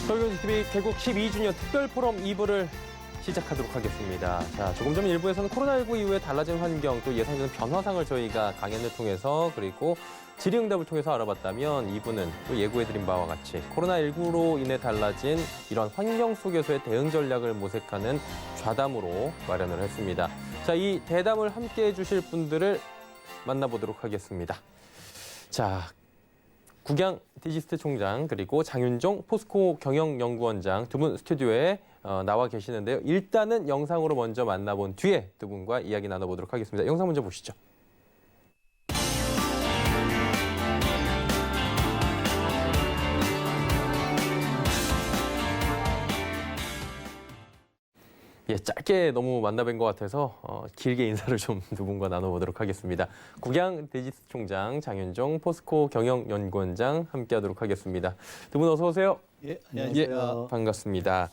서울경제TV 개국 12주년 특별 포럼 2부를 시작하도록 하겠습니다. 자, 조금 전 일부에서는 코로나19 이후에 달라진 환경 또 예상되는 변화상을 저희가 강연을 통해서 그리고 질의응답을 통해서 알아봤다면 2부는 또 예고해드린 바와 같이 코로나19로 인해 달라진 이런 환경 속에서의 대응 전략을 모색하는 좌담으로 마련을 했습니다. 자, 이 대담을 함께해 주실 분들을 만나보도록 하겠습니다. 자, 국양 디지스트 총장 그리고 장윤종 포스코 경영연구원장 두 분 스튜디오에 나와 계시는데요. 일단은 영상으로 먼저 만나본 뒤에 두 분과 이야기 나눠보도록 하겠습니다. 영상 먼저 보시죠. 예, 짧게 너무 만나뵌 것 같아서 길게 인사를 좀 두 분과 나눠보도록 하겠습니다. 국양 디지스트 총장 장윤종 포스코 경영연구원장 함께하도록 하겠습니다. 두 분 어서 오세요. 예, 안녕하세요. 예, 반갑습니다.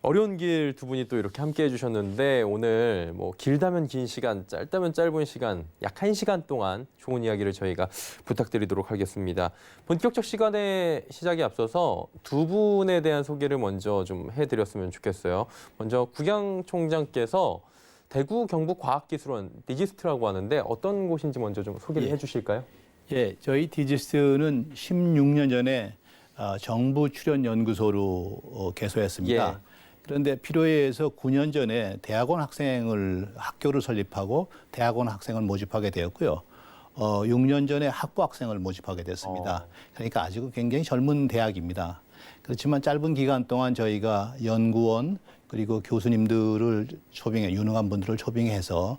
어려운 길 두 분이 또 이렇게 함께해 주셨는데 오늘 뭐 길다면 긴 시간, 짧다면 짧은 시간, 약 1시간 동안 좋은 이야기를 저희가 부탁드리도록 하겠습니다. 본격적 시간의 시작에 앞서서 두 분에 대한 소개를 먼저 좀 해드렸으면 좋겠어요. 먼저 국양 총장께서 대구 경북과학기술원 디지스트라고 하는데 어떤 곳인지 먼저 좀 소개를 해주실까요? 예, 저희 디지스트는 16년 전에 정부 출연 연구소로 개소했습니다. 예. 그런데 필요에 의해서 9년 전에 대학원 학교를 설립하고 대학원 학생을 모집하게 되었고요. 6년 전에 학부 학생을 모집하게 됐습니다. 그러니까 아직은 굉장히 젊은 대학입니다. 그렇지만 짧은 기간 동안 저희가 연구원 그리고 교수님들을 유능한 분들을 초빙해서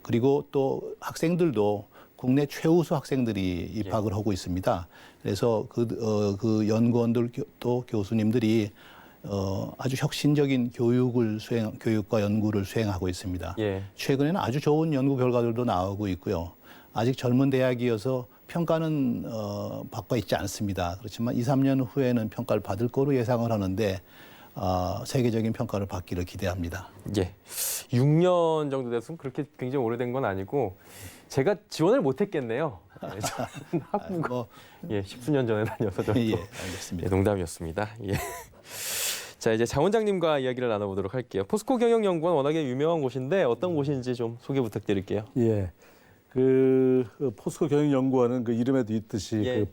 그리고 또 학생들도 국내 최우수 학생들이 입학을 하고 있습니다. 그래서 그 연구원들 또 교수님들이 아주 혁신적인 교육과 연구를 수행하고 있습니다. 예. 최근에는 아주 좋은 연구 결과들도 나오고 있고요. 아직 젊은 대학이어서 평가는 받고 있지 않습니다. 그렇지만 2, 3년 후에는 평가를 받을 거로 예상을 하는데 세계적인 평가를 받기를 기대합니다. 예, 6년 정도 됐으면 그렇게 굉장히 오래된 건 아니고 제가 지원을 못했겠네요. 예, 저는 학부가 예, 10수년 전에 다녀서 좀 예, 알겠습니다. 예, 농담이었습니다. 예. 자, 이제 장 원장님과 이야기를 나눠보도록 할게요. 포스코 경영연구원 워낙에 유명한 곳인데 어떤 곳인지 좀 소개 부탁드릴게요. 예. 포스코 경영연구원은 그 이름에도 있듯이 예.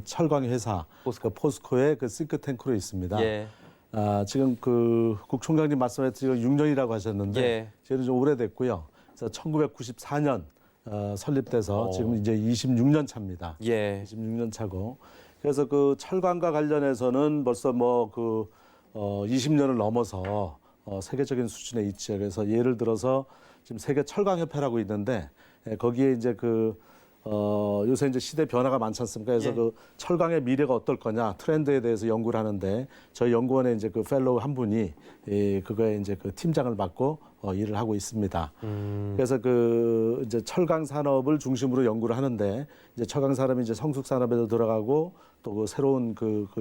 철강 회사 포스코의 그 싱크탱크로 있습니다. 예. 지금 국 총장님 말씀하신 6년이라고 하셨는데 예. 저희는 좀 오래됐고요. 그래서 1994년 설립돼서 지금 이제 26년 차입니다. 예. 26년 차고. 그래서 그 철강과 관련해서는 벌써 20년을 넘어서 세계적인 수준에 있죠. 그래서 예를 들어서 지금 세계 철강협회라고 있는데 거기에 이제 요새 이제 시대 변화가 많지 않습니까? 그래서 예. 철강의 미래가 어떨 거냐 트렌드에 대해서 연구를 하는데 저희 연구원에 이제 펠로우 한 분이 그거에 이제 팀장을 맡고 일을 하고 있습니다. 그래서 이제 철강 산업을 중심으로 연구를 하는데 이제 철강 산업이 이제 성숙 산업에도 들어가고 또 새로운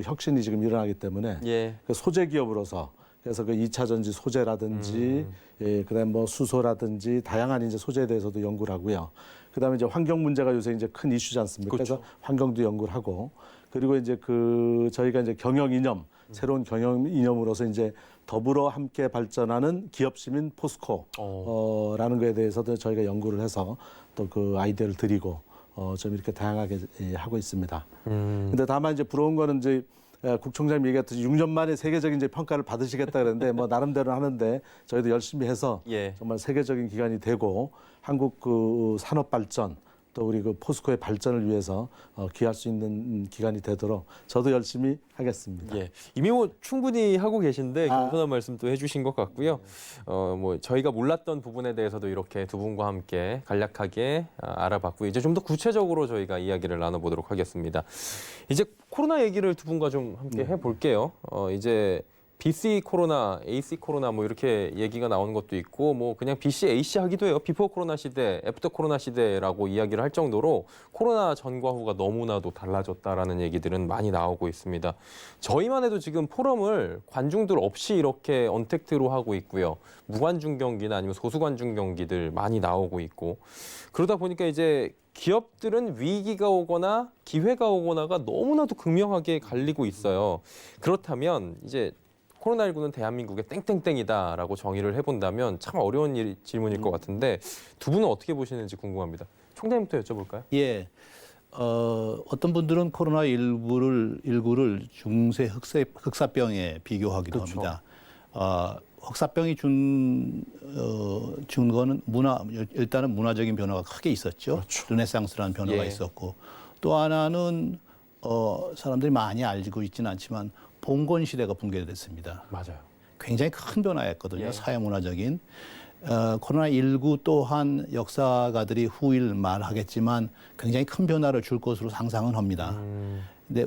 혁신이 지금 일어나기 때문에 예. 소재 기업으로서 그래서 2차 전지 소재라든지 그다음에 수소라든지 다양한 이제 소재에 대해서도 연구를 하고요. 그다음에 이제 환경 문제가 요새 이제 큰 이슈지 않습니까? 그렇죠. 그래서 환경도 연구를 하고 그리고 이제 저희가 이제 경영 이념 새로운 경영 이념으로서 이제 더불어 함께 발전하는 기업 시민 포스코라는 거에 대해서도 저희가 연구를 해서 또 아이디어를 드리고 좀 이렇게 다양하게 하고 있습니다. 근데 다만 이제 부러운 거는 이제 국 총장님 얘기했듯이 6년 만에 세계적인 이제 평가를 받으시겠다 그랬는데 나름대로 하는데 저희도 열심히 해서 예. 정말 세계적인 기관이 되고 한국 산업 발전 또 우리 포스코의 발전을 위해서 기할 수 있는 기관이 되도록 저도 열심히 하겠습니다. 예, 이미 충분히 하고 계신데 겸손한 말씀도 해주신 것 같고요. 저희가 몰랐던 부분에 대해서도 이렇게 두 분과 함께 간략하게 알아봤고 이제 좀 더 구체적으로 저희가 이야기를 나눠보도록 하겠습니다. 이제 코로나 얘기를 두 분과 좀 함께 해볼게요. 이제 BC 코로나, AC 코로나 뭐 이렇게 얘기가 나오는 것도 있고 뭐 그냥 BC, AC 하기도 해요. 비포 코로나 시대, 애프터 코로나 시대라고 이야기를 할 정도로 코로나 전과 후가 너무나도 달라졌다라는 얘기들은 많이 나오고 있습니다. 저희만 해도 지금 포럼을 관중들 없이 이렇게 언택트로 하고 있고요. 무관중 경기나 아니면 소수관중 경기들 많이 나오고 있고 그러다 보니까 이제 기업들은 위기가 오거나 기회가 오거나가 너무나도 극명하게 갈리고 있어요. 그렇다면 이제 코로나19는 대한민국의 땡땡땡이다라고 정의를 해본다면 참 어려운 질문일 것 같은데 두 분은 어떻게 보시는지 궁금합니다. 총장님부터 여쭤볼까요? 예. 어떤 분들은 코로나19를 중세 흑사병에 비교하기도 그렇죠. 합니다. 흑사병이 준 거는 일단은 문화적인 변화가 크게 있었죠. 그렇죠. 르네상스라는 변화가 예. 있었고 또 하나는 사람들이 많이 알고 있지는 않지만 봉건 시대가 붕괴됐습니다. 맞아요. 굉장히 큰 변화였거든요. 예. 사회문화적인. 코로나19 또한 역사가들이 후일 말하겠지만 굉장히 큰 변화를 줄 것으로 상상은 합니다. 근데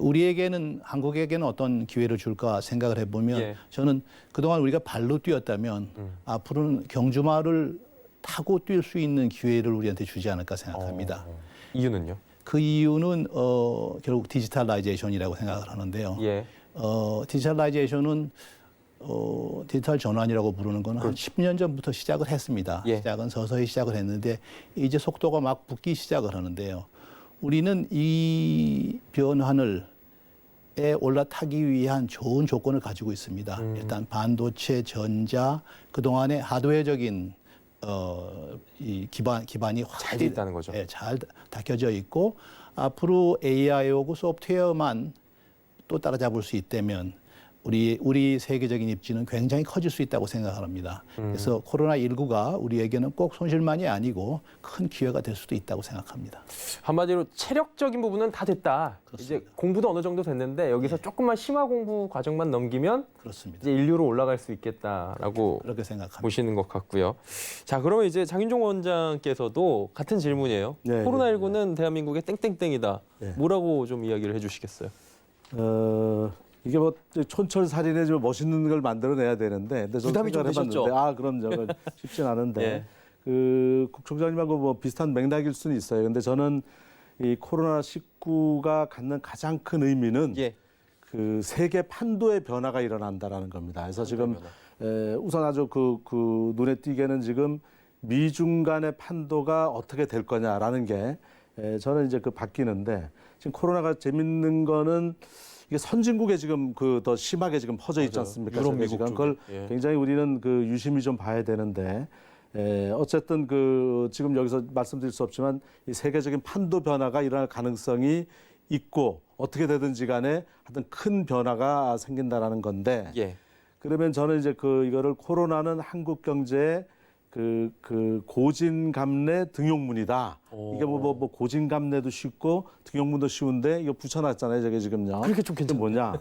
한국에게는 어떤 기회를 줄까 생각을 해보면 예. 저는 그동안 우리가 발로 뛰었다면 앞으로는 경주마를 타고 뛸 수 있는 기회를 우리한테 주지 않을까 생각합니다. 이유는요? 그 이유는 결국 디지털라이제이션이라고 생각을 하는데요. 예. 디지털라이제이션은 디지털 전환이라고 부르는 건 한 10년 전부터 시작을 했습니다. 예. 시작은 서서히 시작을 했는데 이제 속도가 막 붙기 시작을 하는데요. 우리는 이 변환을 올라타기 위한 좋은 조건을 가지고 있습니다. 일단 반도체, 전자, 그동안의 하드웨어적인 이 기반이 잘 돼 있다는 거죠. 예, 잘 닦여져 있고 앞으로 AI하고 소프트웨어만 또 따라잡을 수 있다면 우리 세계적인 입지는 굉장히 커질 수 있다고 생각합니다. 그래서 코로나19가 우리에게는 꼭 손실만이 아니고 큰 기회가 될 수도 있다고 생각합니다. 한마디로 체력적인 부분은 다 됐다. 그렇습니다. 이제 공부도 어느 정도 됐는데 여기서 조금만 심화 공부 과정만 넘기면 그렇습니다. 이제 인류로 올라갈 수 있겠다라고 그렇게 생각합니다. 보시는 것 같고요. 자, 그러면 이제 장윤종 원장께서도 같은 질문이에요. 네, 코로나19는 대한민국의 땡땡땡이다. 네. 뭐라고 좀 이야기를 해주시겠어요? 이게 뭐 촌철살인에 좀 멋있는 걸 만들어내야 되는데, 근데 저는 부담이 좀 생각을 되셨죠? 해봤는데, 그럼요, 그건 쉽진 않은데, 예. 국총장님하고 뭐 비슷한 맥락일 수는 있어요. 근데 저는 이 코로나19가 갖는 가장 큰 의미는 예. 그 세계 판도의 변화가 일어난다라는 겁니다. 그래서 지금 우선 아주 그 눈에 띄게는 지금 미중 간의 판도가 어떻게 될 거냐라는 게 저는 이제 그 바뀌는데 지금 코로나가 재밌는 거는 이게 선진국에 지금 더 심하게 지금 퍼져 있지 맞아요. 않습니까? 유럽, 세계 미국 지금 그걸 쪽에. 예. 굉장히 우리는 유심히 좀 봐야 되는데 어쨌든 지금 여기서 말씀드릴 수 없지만 이 세계적인 판도 변화가 일어날 가능성이 있고 어떻게 되든지 간에 하여튼 큰 변화가 생긴다라는 건데 예. 그러면 저는 이제 이거를 코로나는 한국 경제의 고진감래 등용문이다. 이게 뭐 고진감래도 쉽고 등용문도 쉬운데 이거 붙여놨잖아요. 저게 지금요. 그렇게 좀 그게 뭐냐?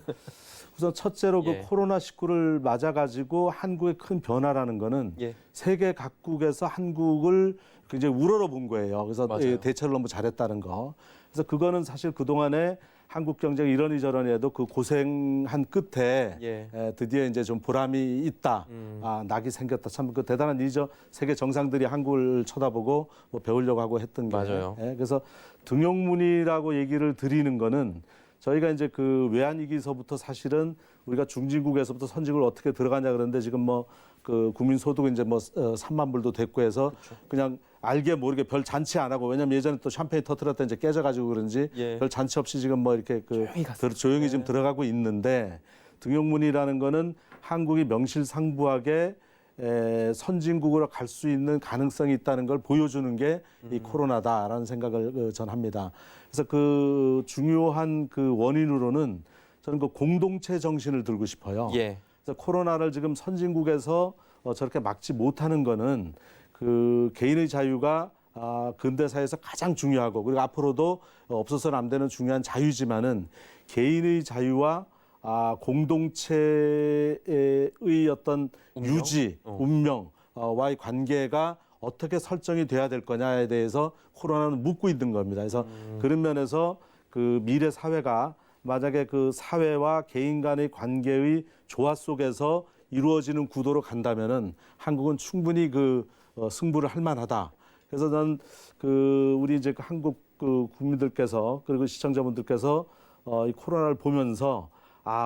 우선 첫째로 예. 코로나19를 맞아가지고 한국의 큰 변화라는 거는 예. 세계 각국에서 한국을 굉장히 우러러 본 거예요. 그래서 맞아요. 대처를 너무 잘했다는 거. 그래서 그거는 사실 그동안에 한국 경제가 이러니 저러니 해도 그 고생한 끝에 예. 드디어 이제 좀 보람이 있다. 낙이 생겼다. 참 그 대단한 일이죠. 세계 정상들이 한국을 쳐다보고 뭐 배우려고 하고 했던 게. 맞아요. 그래서 등용문이라고 얘기를 드리는 거는 저희가 이제 외환위기서부터 사실은 우리가 중진국에서부터 선진국을 어떻게 들어가냐 그러는데 지금 국민 소득은 이제 3만 불도 됐고 해서 그냥 알게 모르게 별 잔치 안 하고 왜냐면 예전에 또 샴페인 터뜨렸다 이제 깨져가지고 그런지 예. 별 잔치 없이 지금 이렇게 조용히 지금 들어가고 있는데 등용문이라는 거는 한국이 명실상부하게 선진국으로 갈 수 있는 가능성이 있다는 걸 보여주는 게 이 코로나다라는 생각을 전 합니다. 그래서 중요한 원인으로는 저는 공동체 정신을 들고 싶어요. 예. 그래서 코로나를 지금 선진국에서 저렇게 막지 못하는 거는 개인의 자유가 근대사에서 가장 중요하고 그리고 앞으로도 없어서는 안 되는 중요한 자유지만은 개인의 자유와 공동체의 어떤 운명? 유지, 운명와의 관계가 어떻게 설정이 돼야 될 거냐에 대해서 코로나는 묻고 있는 겁니다. 그래서 그런 면에서 미래 사회가 만약에 그 사회와 개인 간의 관계의 조화 속에서 이루어지는 구도로 간다면은 한국은 충분히 승부를 할 만하다. 그래서 난 우리 이제 한국 국민들께서 그리고 시청자분들께서 이 코로나를 보면서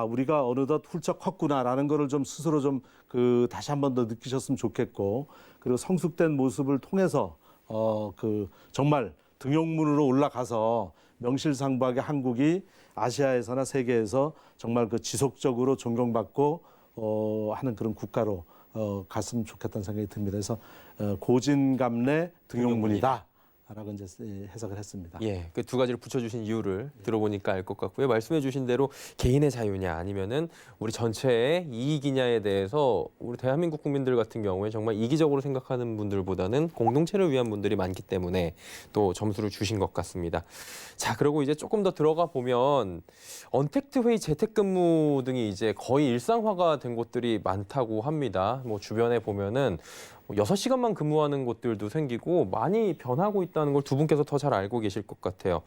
우리가 어느덧 훌쩍 컸구나라는 거를 좀 스스로 좀 다시 한 번 더 느끼셨으면 좋겠고, 그리고 성숙된 모습을 통해서 정말 등용문으로 올라가서 명실상부하게 한국이 아시아에서나 세계에서 정말 지속적으로 존경받고 하는 그런 국가로 갔으면 좋겠다는 생각이 듭니다. 그래서 고진감래 등용문이다. 라고 이제 해석을 했습니다. 예, 그 두 가지를 붙여주신 이유를 들어보니까 알 것 같고요. 말씀해주신 대로 개인의 자유냐 아니면은 우리 전체의 이익이냐에 대해서 우리 대한민국 국민들 같은 경우에 정말 이기적으로 생각하는 분들보다는 공동체를 위한 분들이 많기 때문에 또 점수를 주신 것 같습니다. 자, 그리고 이제 조금 더 들어가 보면 언택트 회의, 재택근무 등이 이제 거의 일상화가 된 곳들이 많다고 합니다. 뭐 주변에 보면은 6시간만 근무하는 곳들도 생기고 많이 변하고 있다는 걸 두 분께서 더 잘 알고 계실 것 같아요.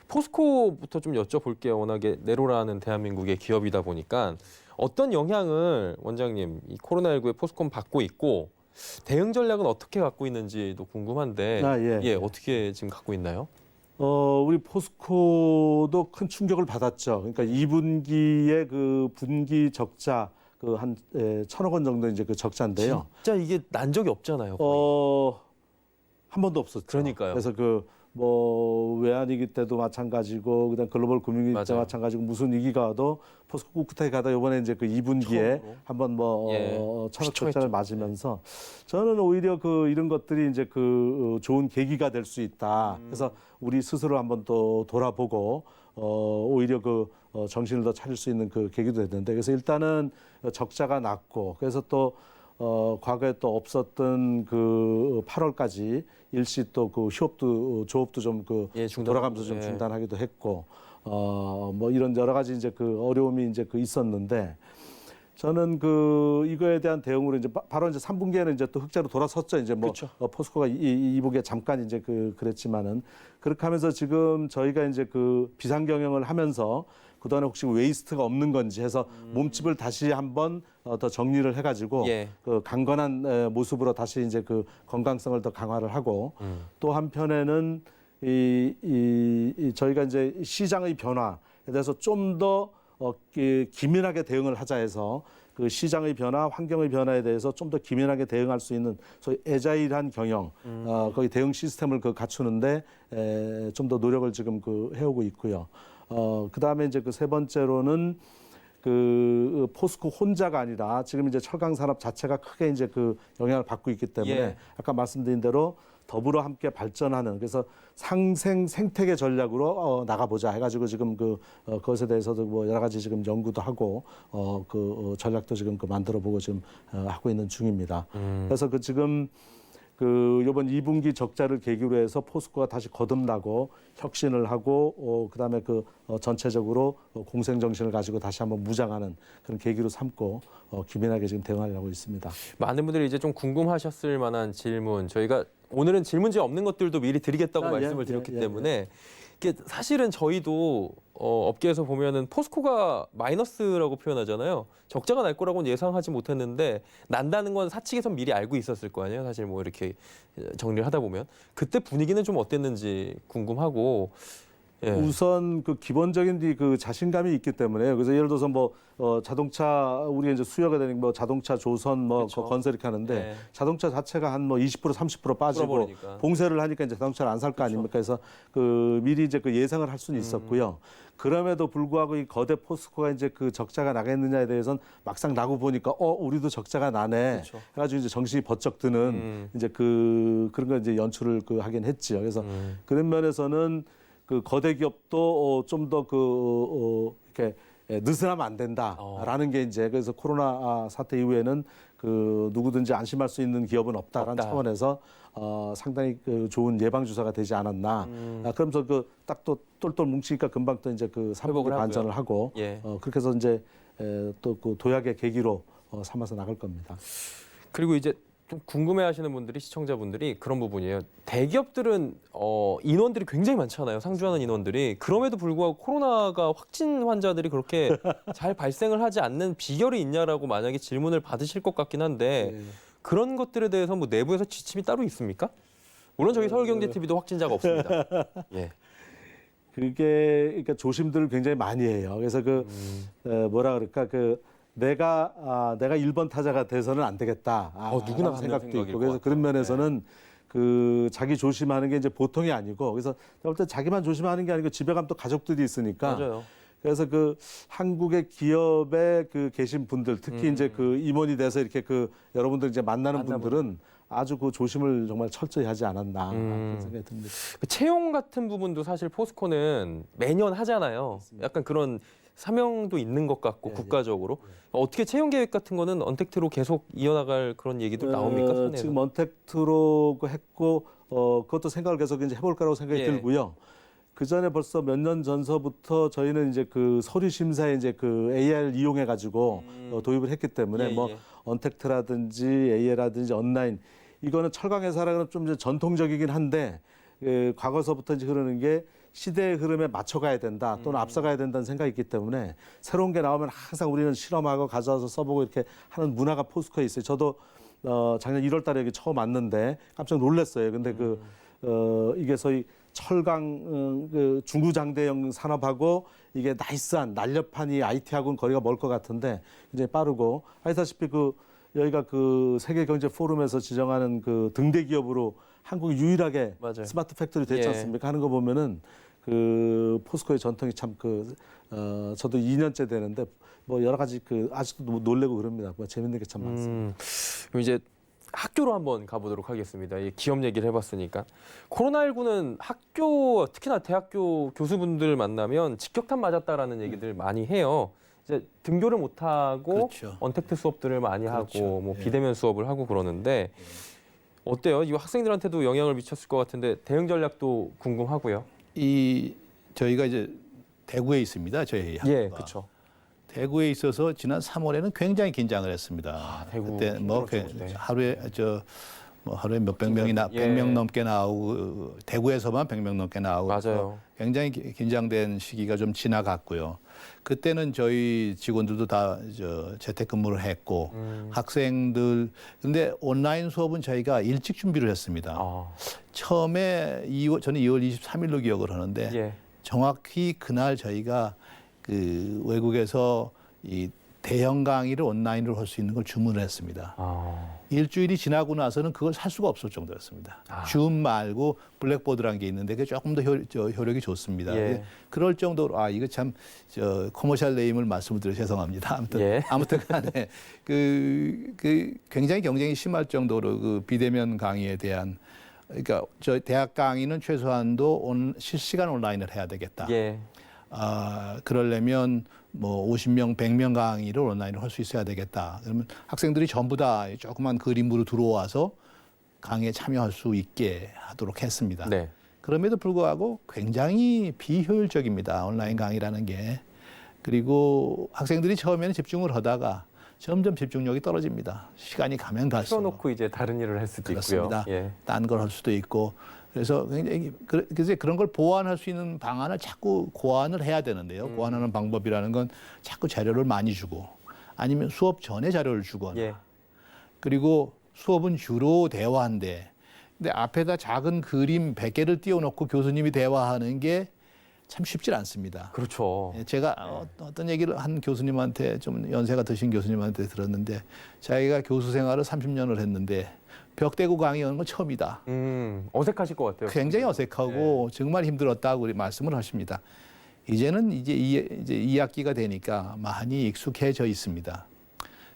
포스코부터 좀 여쭤볼게요. 워낙에 네로라는 대한민국의 기업이다 보니까 어떤 영향을 원장님 이 코로나19에 포스코는 받고 있고 대응 전략은 어떻게 갖고 있는지도 궁금한데 예. 어떻게 지금 갖고 있나요? 우리 포스코도 큰 충격을 받았죠. 그러니까 2분기에 분기 적자 한 1,000억 원 정도 이제 적자인데요. 진짜 이게 난 적이 없잖아요. 한 번도 없었죠. 그러니까요. 그래서 외환위기 때도 마찬가지고 그다음 글로벌 금융위기 때 맞아요. 마찬가지고 무슨 위기가 와도 포스코 꿋꿋하게 가다 이번에 이제 2분기에 처음으로. 한번 1,000억 적자를 시초했죠. 맞으면서 저는 오히려 이런 것들이 이제 좋은 계기가 될 수 있다. 그래서 우리 스스로 한번 또 돌아보고 오히려 정신을 더 차릴 수 있는 계기도 됐는데, 그래서 일단은 적자가 났고, 그래서 또 과거에 또 없었던 8월까지 일시 또 휴업도 조업도 좀 돌아가면서 좀 중단하기도 했고, 이런 여러 가지 이제 어려움이 이제 있었는데, 저는 이거에 대한 대응으로 이제 바로 이제 3분기에는 이제 또 흑자로 돌아섰죠. 이제 그렇죠. 포스코가 이분기에 잠깐 이제 그랬지만은, 그렇게 하면서 지금 저희가 이제 비상 경영을 하면서 그동안에 혹시 웨이스트가 없는 건지 해서 몸집을 다시 한번 더 정리를 해가지고 강건한 모습으로 다시 이제 건강성을 더 강화를 하고, 또 한편에는 저희가 이제 시장의 변화에 대해서 좀 더 기민하게 대응을 하자 해서 시장의 변화, 환경의 변화에 대해서 좀 더 기민하게 대응할 수 있는 소위 애자일한 경영, 거기 대응 시스템을 갖추는데 좀 더 노력을 지금 해오고 있고요. 그다음에 이제 세 번째로는 포스코 혼자가 아니라 지금 이제 철강 산업 자체가 크게 이제 영향을 받고 있기 때문에 아까 말씀드린 대로 더불어 함께 발전하는, 그래서 생태계 전략으로 나가보자 해가지고 지금 그것에 대해서도 여러 가지 지금 연구도 하고 전략도 지금 만들어보고 지금 하고 있는 중입니다. 그래서 지금 이번 2분기 적자를 계기로 해서 포스코가 다시 거듭나고 혁신을 하고 그다음에 전체적으로 공생 정신을 가지고 다시 한번 무장하는 그런 계기로 삼고 기민하게 지금 대응하려고 있습니다. 많은 분들이 이제 좀 궁금하셨을 만한 질문, 저희가 오늘은 질문지 없는 것들도 미리 드리겠다고 말씀을 드렸기 때문에 이게 사실은 저희도 업계에서 보면은 포스코가 마이너스라고 표현하잖아요. 적자가 날 거라고는 예상하지 못했는데 난다는 건 사측에선 미리 알고 있었을 거 아니에요. 사실 뭐 이렇게 정리를 하다 보면 그때 분위기는 좀 어땠는지 궁금하고. 우선 기본적인 자신감이 있기 때문에, 그래서 예를 들어서 자동차 우리가 이제 수요가 되는 자동차 조선 그렇죠. 건설 이렇게 하는데 자동차 자체가 한 20% 30% 빠지고 줄어버리니까. 봉쇄를 하니까 이제 자동차를 안 살 거 아닙니까? 그래서 미리 이제 예상을 할 수는 있었고요. 그럼에도 불구하고 이 거대 포스코가 이제 적자가 나겠느냐에 대해서는 막상 나고 보니까 우리도 적자가 나네. 그렇죠. 해가지고 이제 정신이 번쩍 드는 이제 그런 걸 이제 연출을 하긴 했지요. 그래서 그런 면에서는 거대 기업도 좀 더 이렇게 느슨하면 안 된다라는 게 이제, 그래서 코로나 사태 이후에는 누구든지 안심할 수 있는 기업은 없다라는 차원에서 상당히 좋은 예방 주사가 되지 않았나. 그러면서 딱 또 똘똘 뭉치니까 금방 또 이제 3분기 반전을 하고 그렇게 해서 이제 또 도약의 계기로 삼아서 나갈 겁니다. 그리고 이제 좀 궁금해하시는 분들이 시청자분들이 그런 부분이에요. 대기업들은 인원들이 굉장히 많잖아요. 상주하는 인원들이. 그럼에도 불구하고 코로나가 확진 환자들이 그렇게 잘 발생을 하지 않는 비결이 있냐라고 만약에 질문을 받으실 것 같긴 한데 네. 그런 것들에 대해서 뭐 내부에서 지침이 따로 있습니까? 물론 저희 서울경제TV도 확진자가 없습니다. 예. 그게 그러니까 조심들을 굉장히 많이 해요. 그래서 뭐라 그럴까 내가 1번 타자가 돼서는 안 되겠다. 누구나 라는 갖는 생각도 생각일 있고 것 그래서 그런 면에서는 자기 조심하는 게 이제 보통이 아니고 그래서 제가 볼 때 자기만 조심하는 게 아니고 집에 가면 또 가족들이 있으니까 맞아요. 그래서 한국의 기업에 계신 분들 특히 이제 임원이 돼서 이렇게 여러분들 이제 만나는 분들은 아주 조심을 정말 철저히 하지 않았나 그런 생각이 듭니다. 그 채용 같은 부분도 사실 포스코는 매년 하잖아요. 약간 그런 사명도 있는 것 같고 국가적으로 어떻게 채용 계획 같은 거는 언택트로 계속 이어나갈 그런 얘기도 나옵니까? 사내에서? 지금 언택트로 했고 그것도 생각을 계속 이제 해볼 거라고 생각이 예. 들고요. 그 전에 벌써 몇 년 전서부터 저희는 이제 서류 심사에 이제 AI를 이용해 가지고 도입을 했기 때문에 예. 언택트라든지 AI라든지 온라인 이거는 철강 회사라는 좀 이제 전통적이긴 한데 과거서부터 이제 흐르는 게 시대의 흐름에 맞춰가야 된다 또는 앞서가야 된다는 생각이 있기 때문에 새로운 게 나오면 항상 우리는 실험하고 가져와서 써보고 이렇게 하는 문화가 포스코에 있어요. 저도 작년 1월 달에 여기 처음 왔는데 깜짝 놀랐어요. 근데 이게 소위 철강 중구장대형 산업하고 이게 나이스한 날렵한 이 IT하고는 거리가 멀 것 같은데 굉장히 빠르고 아시다시피 여기가 세계 경제 포럼에서 지정하는 등대 기업으로 한국이 유일하게 맞아요. 스마트 팩토리 됐지 예. 않습니까? 하는 거 보면은 포스코의 전통이 참 저도 2년째 되는데 뭐 여러 가지 아직도 놀래고 그럽니다. 뭐 재밌는 게 참 많습니다. 그럼 이제 학교로 한번 가보도록 하겠습니다. 이 기업 얘기를 해봤으니까 코로나19는 학교 특히나 대학교 교수분들 만나면 직격탄 맞았다라는 얘기들 많이 해요. 이제 등교를 못 하고 그렇죠. 언택트 수업들을 많이 그렇죠. 하고 뭐 예. 비대면 수업을 하고 그러는데 어때요? 이 학생들한테도 영향을 미쳤을 것 같은데 대응 전략도 궁금하고요. 저희가 이제 대구에 있습니다. 저희 학교가. 예, 그렇죠. 대구에 있어서 지난 3월에는 굉장히 긴장을 했습니다. 대구 그때 힘들었죠, 그때. 하루에 몇백 명이 예. 100명 넘게 나오고 대구에서만 100명 넘게 나오고 맞아요. 굉장히 긴장된 시기가 좀 지나갔고요. 그때는 저희 직원들도 다 재택근무를 했고 학생들 근데 온라인 수업은 저희가 일찍 준비를 했습니다. 처음에 저는 2월 23일로 기억을 하는데 예. 정확히 그날 저희가 외국에서 이 대형 강의를 온라인으로 할 수 있는 걸 주문을 했습니다. 일주일이 지나고 나서는 그걸 살 수가 없을 정도였습니다. 줌 말고 블랙보드라는 게 있는데 그게 조금 더 효력이 좋습니다. 예. 그럴 정도로 이거 참 커머셜 네임을 말씀을 드려 죄송합니다. 아무튼 간에 굉장히 경쟁이 심할 정도로 비대면 강의에 대한 그러니까 저 대학 강의는 최소한도 실시간 온라인을 해야 되겠다. 예. 그러려면 뭐 50명, 100명 강의를 온라인으로 할 수 있어야 되겠다. 그러면 학생들이 전부 다 조그만 그림으로 들어와서 강의에 참여할 수 있게 하도록 했습니다. 네. 그럼에도 불구하고 굉장히 비효율적입니다. 온라인 강의라는 게. 그리고 학생들이 처음에는 집중을 하다가 점점 집중력이 떨어집니다. 시간이 가면 갈수록. 틀어놓고 이제 다른 일을 할 수도 그렇습니다. 있고요. 예. 딴 걸 할 수도 있고. 그래서 굉장히 그런 걸 보완할 수 있는 방안을 자꾸 고안을 해야 되는데요. 고안하는 방법이라는 건 자꾸 자료를 많이 주고 아니면 수업 전에 자료를 주거나 예. 그리고 수업은 주로 대화인데 근데 앞에다 작은 그림 100개를 띄워놓고 교수님이 대화하는 게 참 쉽지 않습니다. 그렇죠. 제가 어떤 얘기를 한 교수님한테 좀 연세가 드신 교수님한테 들었는데 자기가 교수 생활을 30년을 했는데 벽대고 강의하는 건 처음이다. 어색하실 것 같아요. 굉장히 어색하고 정말 힘들었다고 말씀을 하십니다. 이제는 이제 2학기가 되니까 많이 익숙해져 있습니다.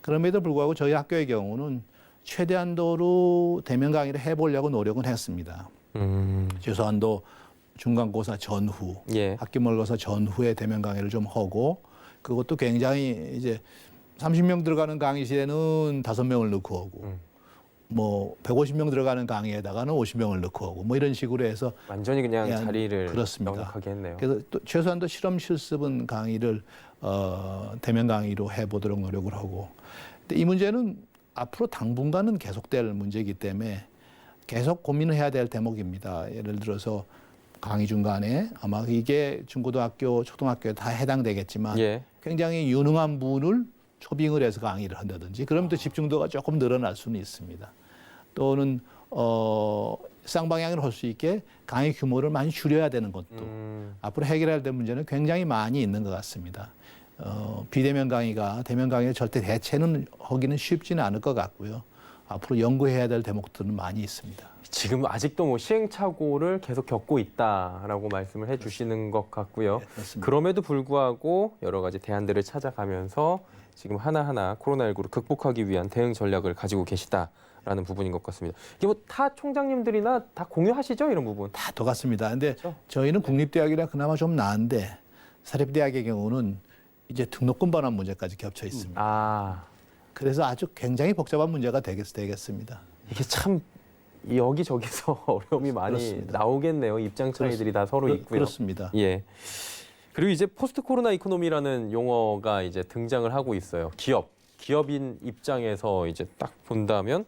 그럼에도 불구하고 저희 학교의 경우는 최대한도로 대면 강의를 해보려고 노력은 했습니다. 최소한도 중간고사 전후, 예. 학기말고사 전후에 대면 강의를 좀 하고 그것도 굉장히 이제 30명 들어가는 강의실에는 5명을 넣고 오고 뭐 150명 들어가는 강의에다가는 50명을 넣고 오고 뭐 이런 식으로 해서 완전히 그냥 자리를 그렇습니다. 넉넉하게 했네요. 그래서 또 최소한도 실험 실습은 강의를 대면 강의로 해보도록 노력을 하고 근데 이 문제는 앞으로 당분간은 계속될 문제이기 때문에 계속 고민을 해야 될 대목입니다. 예를 들어서 강의 중간에 아마 이게 중고등학교, 초등학교에 다 해당되겠지만 예. 굉장히 유능한 분을 초빙을 해서 강의를 한다든지 그러면 또 집중도가 조금 늘어날 수는 있습니다. 또는 쌍방향으로 할 수 있게 강의 규모를 많이 줄여야 되는 것도 앞으로 해결해야 될 문제는 굉장히 많이 있는 것 같습니다. 비대면 강의가 대면 강의를 절대 대체는 하기는 쉽지는 않을 것 같고요. 앞으로 연구해야 될 대목들은 많이 있습니다. 지금 아직도 뭐 시행착오를 계속 겪고 있다라고 말씀을 해주시는 것 같고요. 네, 그렇습니다. 그럼에도 불구하고 여러 가지 대안들을 찾아가면서 지금 하나하나 코로나19를 극복하기 위한 대응 전략을 가지고 계시다라는 부분인 것 같습니다. 이게 뭐 타 총장님들이나 다 공유하시죠? 이런 부분. 다 똑같습니다. 근데 그렇죠? 저희는 국립대학이라 그나마 좀 나은데 사립대학의 경우는 이제 등록금 반환 문제까지 겹쳐 있습니다. 아, 그래서 아주 굉장히 복잡한 문제가 되겠습니다. 이게 참 여기저기서 어려움이 많이 그렇습니다. 나오겠네요. 입장 차이들이 다 서로 있고요. 그렇습니다. 예. 그리고 이제 포스트 코로나 이코노미라는 용어가 이제 등장을 하고 있어요. 기업인 입장에서 이제 딱 본다면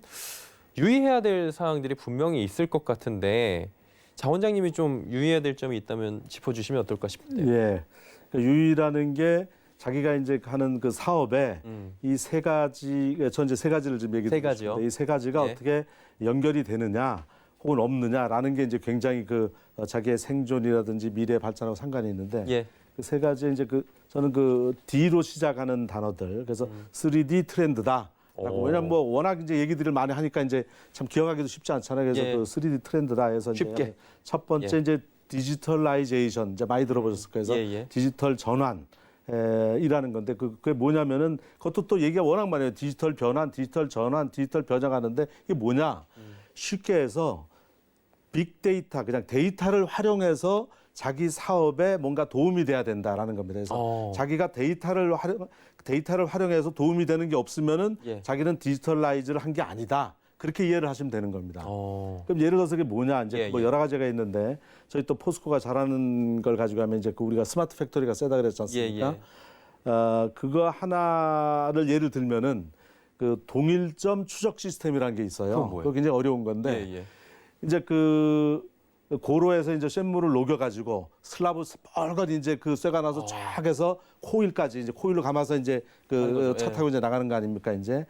유의해야 될 사항들이 분명히 있을 것 같은데 자 원장님이 좀 유의해야 될 점이 있다면 짚어주시면 어떨까 싶은데요. 예. 그러니까 유의라는 게 자기가 이제 하는 그 사업에 이 세 가지, 전 이제 세 가지를 지금 얘기 세 드리고 가지요? 싶은데 이 세 가지가 네. 어떻게 연결이 되느냐 혹은 없느냐라는 게 이제 굉장히 그 자기의 생존이라든지 미래 발전하고 상관이 있는데 예. 그 세 가지 이제 그 저는 그 D로 시작하는 단어들 그래서 3D 트렌드다. 오. 왜냐면 뭐 워낙 이제 얘기들을 많이 하니까 이제 참 기억하기도 쉽지 않잖아요. 그래서 예. 그 3D 트렌드다 해서 이제 쉽게. 첫 번째 예. 이제 디지털라이제이션 이제 많이 들어보셨을 거예요. 그래서 예, 예. 디지털 전환. 이라는 건데 그게 뭐냐면은 그것도 또 얘기가 워낙 많아요. 디지털 변환, 디지털 전환, 디지털 변화하는데 이게 뭐냐? 쉽게 해서 빅데이터 그냥 데이터를 활용해서 자기 사업에 뭔가 도움이 돼야 된다라는 겁니다. 그래서 자기가 데이터를 활용해서 도움이 되는 게 없으면은 예. 자기는 디지털라이즈를 한 게 아니다. 그렇게 이해를 하시면 되는 겁니다. 그럼 예를 들어서 그게 뭐냐 이제 예, 뭐 예. 여러 가지가 있는데 저희 또 포스코가 잘하는 걸 가지고 하면 이제 그 우리가 스마트 팩토리가 세다 그랬지 않습니까? 그거 하나를 예를 들면은 그 동일점 추적 시스템이라는 게 있어요. 그건 뭐예요? 그거 굉장히 어려운 건데 예, 예. 이제 그 고로에서 이제 쇳물을 녹여가지고 슬라브 뻘건 이제 그 쇠가 나서 쫙 해서 코일까지 이제 코일로 감아서 이제 하는 그 거죠. 차 예. 타고 이제 나가는 거 아닙니까 이제.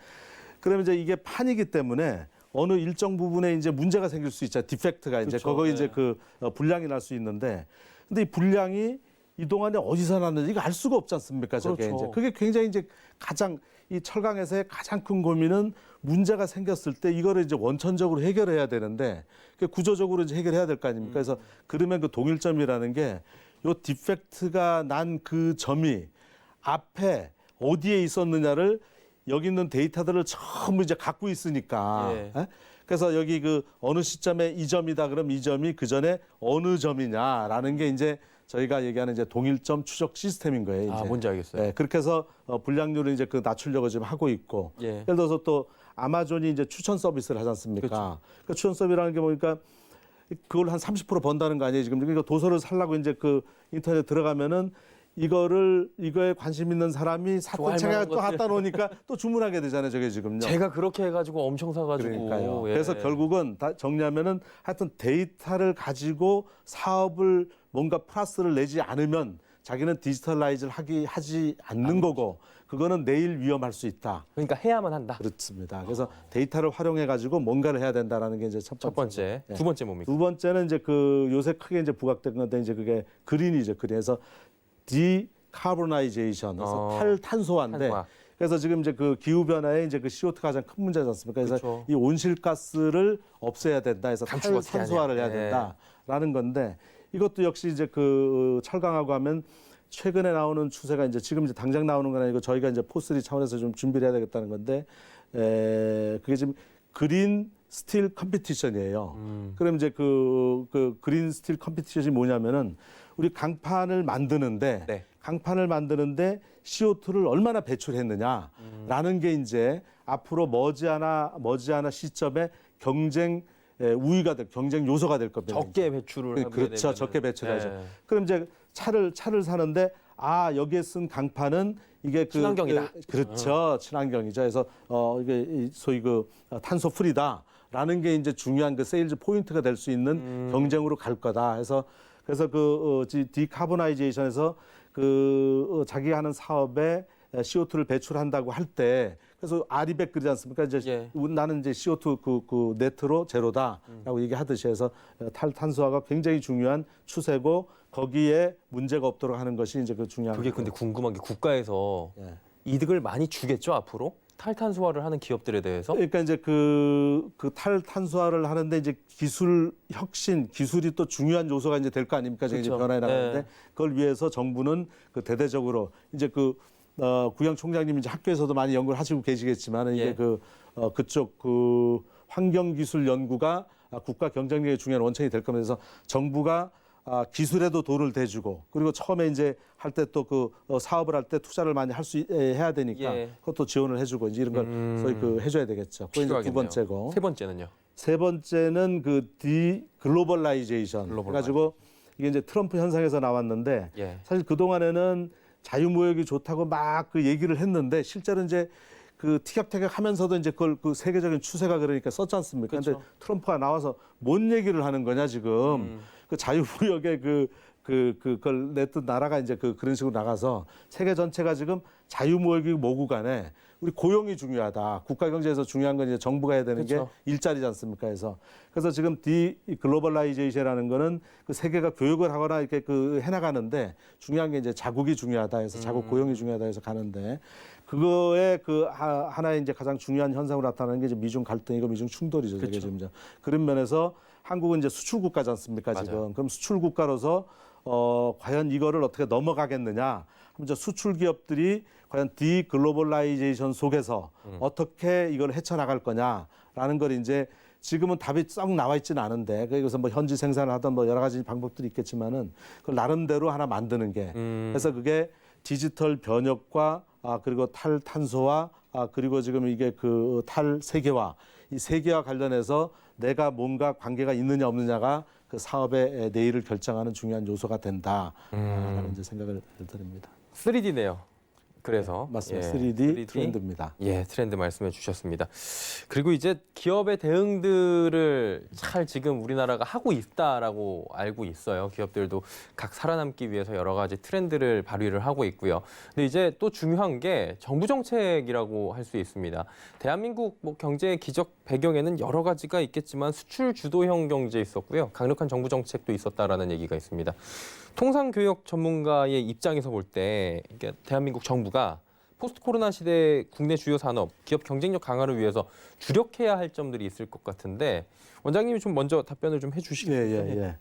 그러면 이제 이게 판이기 때문에 어느 일정 부분에 이제 문제가 생길 수 있죠. 디펙트가 이제 그렇죠. 그거 네. 이제 그 불량이 날 수 있는데 근데 이 불량이 이 동안에 어디서 났는지 이거 알 수가 없지 않습니까? 저게 그렇죠. 이제 그게 굉장히 이제 가장 이 철강에서의 가장 큰 고민은 문제가 생겼을 때 이거를 이제 원천적으로 해결해야 되는데 그 구조적으로 이제 해결해야 될 거 아닙니까? 그래서 그러면 그 동일점이라는 게 요 디펙트가 난 그 점이 앞에 어디에 있었느냐를 여기 있는 데이터들을 전부 이제 갖고 있으니까. 예. 예? 그래서 여기 그 어느 시점에 이 점이다 그럼 이 점이 그 전에 어느 점이냐라는 게 이제 저희가 얘기하는 이제 동일점 추적 시스템인 거예요. 이제. 아, 뭔지 알겠어요. 네, 그렇게 해서 불량률을 이제 그 낮추려고 지금 하고 있고. 예. 예를 들어서 또 아마존이 이제 추천 서비스를 하지 않습니까? 그렇죠. 그 추천 서비스라는 게 뭐니까 그걸 한 30% 번다는 거 아니에요. 지금 그러니까 도서를 살라고 이제 그 인터넷 들어가면은 이거에 관심 있는 사람이 좋아할 제가 만한 또 것들. 갖다 놓으니까 또 주문하게 되잖아요. 저게 지금요. 제가 그렇게 해가지고 엄청 사가지고. 그러니까요. 예. 그래서 결국은 다 정리하면은 하여튼 데이터를 가지고 사업을 뭔가 플러스를 내지 않으면 자기는 디지털라이즈를 하지 않는 거고 그거는 내일 위험할 수 있다. 그러니까 해야만 한다. 그렇습니다. 그래서 데이터를 활용해 가지고 뭔가를 해야 된다라는 게 이제 첫 번째. 예. 두 번째 뭡니까? 두 번째는 이제 그 요새 크게 이제 부각된 건데 이제 그게 그린이죠. 그래서 디카보나이제이션 그래서 탈탄소화인데 탄소화. 그래서 지금 이제 그 기후 변화에 이제 그 CO2가 가장 큰 문제지 않습니까? 그래서 그렇죠. 이 온실가스를 없애야 된다 해서 감축 탈탄소화를 해야 어떻게 하냐. 된다라는 건데 이것도 역시 이제 그 철강하고 하면 최근에 나오는 추세가 이제 지금 이제 당장 나오는 건 아니고 저희가 이제 포스리 차원에서 좀 준비를 해야 되겠다는 건데 그게 지금 그린 스틸 컴피티션이에요. 그럼 이제 그 그린 스틸 컴피티션이 뭐냐면은 우리 강판을 만드는데 네. 강판을 만드는데 CO2를 얼마나 배출했느냐라는 게 이제 앞으로 머지않아 시점에 경쟁 우위가 될 경쟁 요소가 될 겁니다. 적게 배출을 하게 그렇죠. 되면은. 적게 배출하죠. 네. 그럼 이제 차를 사는데 여기에 쓴 강판은 이게 친환경이다. 그렇죠. 친환경이죠. 그래서 이게 소위 탄소 프리다라는 게 이제 중요한 그 세일즈 포인트가 될 수 있는 경쟁으로 갈 거다. 그래서 디카보나이제이션에서 자기가 하는 사업에 CO2를 배출한다고 할 때 그래서 아리백 그러지 않습니까? 이제 나는 이제 CO2 네트로 제로다라고 얘기하듯이 해서 탈탄소화가 굉장히 중요한 추세고 거기에 문제가 없도록 하는 것이 이제 그 중요한. 그게 근데 궁금한 게 국가에서 이득을 많이 주겠죠 앞으로 탈탄소화를 하는 기업들에 대해서. 그러니까 이제 그 탈탄소화를 하는데 이제 기술 혁신, 기술이 또 중요한 요소가 이제 될 거 아닙니까? 이제 변화해 나가는데 그걸 위해서 정부는 대대적으로 이제 구경총장님 이제 학교에서도 많이 연구를 하시고 계시겠지만 이게 그쪽 환경기술 연구가 국가 경쟁력의 중요한 원천이 될 겁니다. 그래서 정부가 기술에도 돈을 대주고 그리고 처음에 이제 할 때 또 사업을 할 때 투자를 많이 해야 되니까 그것도 지원을 해주고 이제 이런 걸 소위 해줘야 되겠죠. 그게 이제 두 번째고. 세 번째는요? 세 번째는 디글로벌라이제이션. 그래가지고 이게 이제 트럼프 현상에서 나왔는데 사실 그 동안에는 자유무역이 좋다고 막 그 얘기를 했는데 실제로 이제 티격태격하면서도 이제 그걸 세계적인 추세가 그러니까 썼지 않습니까? 그런데 트럼프가 나와서 뭔 얘기를 하는 거냐 지금 자유무역의 그걸 냈던 나라가 이제 그런 식으로 나가서 세계 전체가 지금 자유무역이 뭐고 간에 우리 고용이 중요하다. 국가 경제에서 중요한 건 이제 정부가 해야 되는 게 일자리지 않습니까? 그래서 지금 디글로벌라이제이션이라는 거는 세계가 교육을 하거나 이렇게 해나가는데 중요한 게 이제 자국이 중요하다 해서 자국 고용이 중요하다 해서 가는데 그거에 하나의 이제 가장 중요한 현상으로 나타나는 게 이제 미중 갈등이고 미중 충돌이죠. 그렇죠. 지금 그런 면에서 한국은 이제 수출 국가지 않습니까? 지금 그럼 수출 국가로서 과연 이거를 어떻게 넘어가겠느냐? 이제 수출 기업들이 과연 디글로벌라이제이션 속에서 어떻게 이걸 헤쳐나갈 거냐라는 걸 이제 지금은 답이 썩 나와 있지는 않은데 그래서 현지 생산을 하던 여러 가지 방법들이 있겠지만은 그걸 나름대로 하나 만드는 게 그래서 그게 디지털 변혁과 그리고 탈탄소화 그리고 지금 이게 탈세계화 이 세계와 관련해서 내가 뭔가 관계가 있느냐 없느냐가 그 사업의 내일을 결정하는 중요한 요소가 된다라는 이제 생각을 드립니다. 3D네요. 그래서 맞습니다. 3D 트렌드입니다. 트렌드 말씀해 주셨습니다. 그리고 이제 기업의 대응들을 잘 지금 우리나라가 하고 있다라고 알고 있어요. 기업들도 각 살아남기 위해서 여러 가지 트렌드를 발휘를 하고 있고요. 근데 이제 또 중요한 게 정부 정책이라고 할 수 있습니다. 대한민국 경제의 기적 배경에는 여러 가지가 있겠지만 수출 주도형 경제 있었고요. 강력한 정부 정책도 있었다라는 얘기가 있습니다. 통상교역 전문가의 입장에서 볼 때 대한민국 정부가 포스트 코로나 시대 국내 주요 산업, 기업 경쟁력 강화를 위해서 주력해야 할 점들이 있을 것 같은데 원장님이 좀 먼저 답변을 좀 해주시겠어요?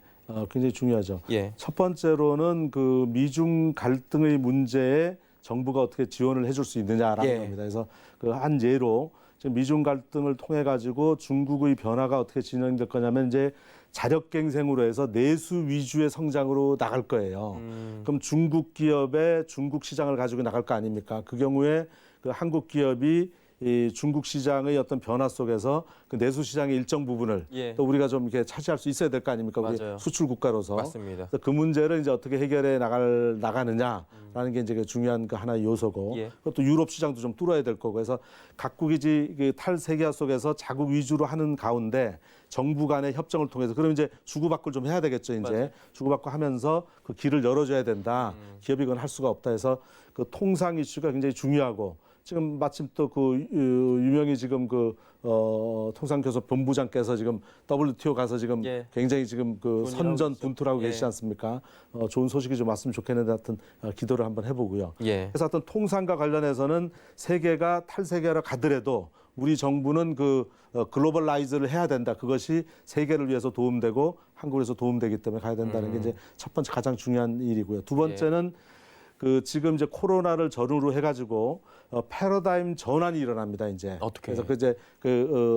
굉장히 중요하죠. 첫 번째로는 미중 갈등의 문제에 정부가 어떻게 지원을 해줄 수 있느냐라는 겁니다. 그래서 한 예로 지금 미중 갈등을 통해 가지고 중국의 변화가 어떻게 진행될 거냐면 이제 자력갱생으로 해서 내수 위주의 성장으로 나갈 거예요. 그럼 중국 기업의 중국 시장을 가지고 나갈 거 아닙니까? 그 경우에 한국 기업이 이 중국 시장의 어떤 변화 속에서 내수 시장의 일정 부분을 또 우리가 좀 이렇게 차지할 수 있어야 될 거 아닙니까? 우리 수출 국가로서. 맞습니다. 그 문제를 이제 어떻게 해결해 나가느냐라는 게 이제 중요한 하나의 요소고. 그것도 유럽 시장도 좀 뚫어야 될 거고. 그래서 각국이 탈세계화 속에서 자국 위주로 하는 가운데 정부 간의 협정을 통해서 그럼 이제 주고받고를 좀 해야 되겠죠. 이제 주고받고 하면서 그 길을 열어줘야 된다. 기업이 그건 할 수가 없다 해서 통상 이슈가 굉장히 중요하고. 지금 마침 또 유명히 지금 통상교섭 본부장께서 지금 WTO 가서 지금 굉장히 지금 선전 분투라고 계시지 않습니까? 좋은 소식이 좀 왔으면 좋겠는데 하여튼 기도를 한번 해보고요. 그래서 하여튼 통상과 관련해서는 세계가 탈세계화로 가더라도 우리 정부는 글로벌라이즈를 해야 된다. 그것이 세계를 위해서 도움되고 한국에서 도움되기 때문에 가야 된다는 게 이제 첫 번째 가장 중요한 일이고요. 두 번째는 지금 이제 코로나를 전후로 해가지고 패러다임 전환이 일어납니다. 이제 어떻게? 그래서 이제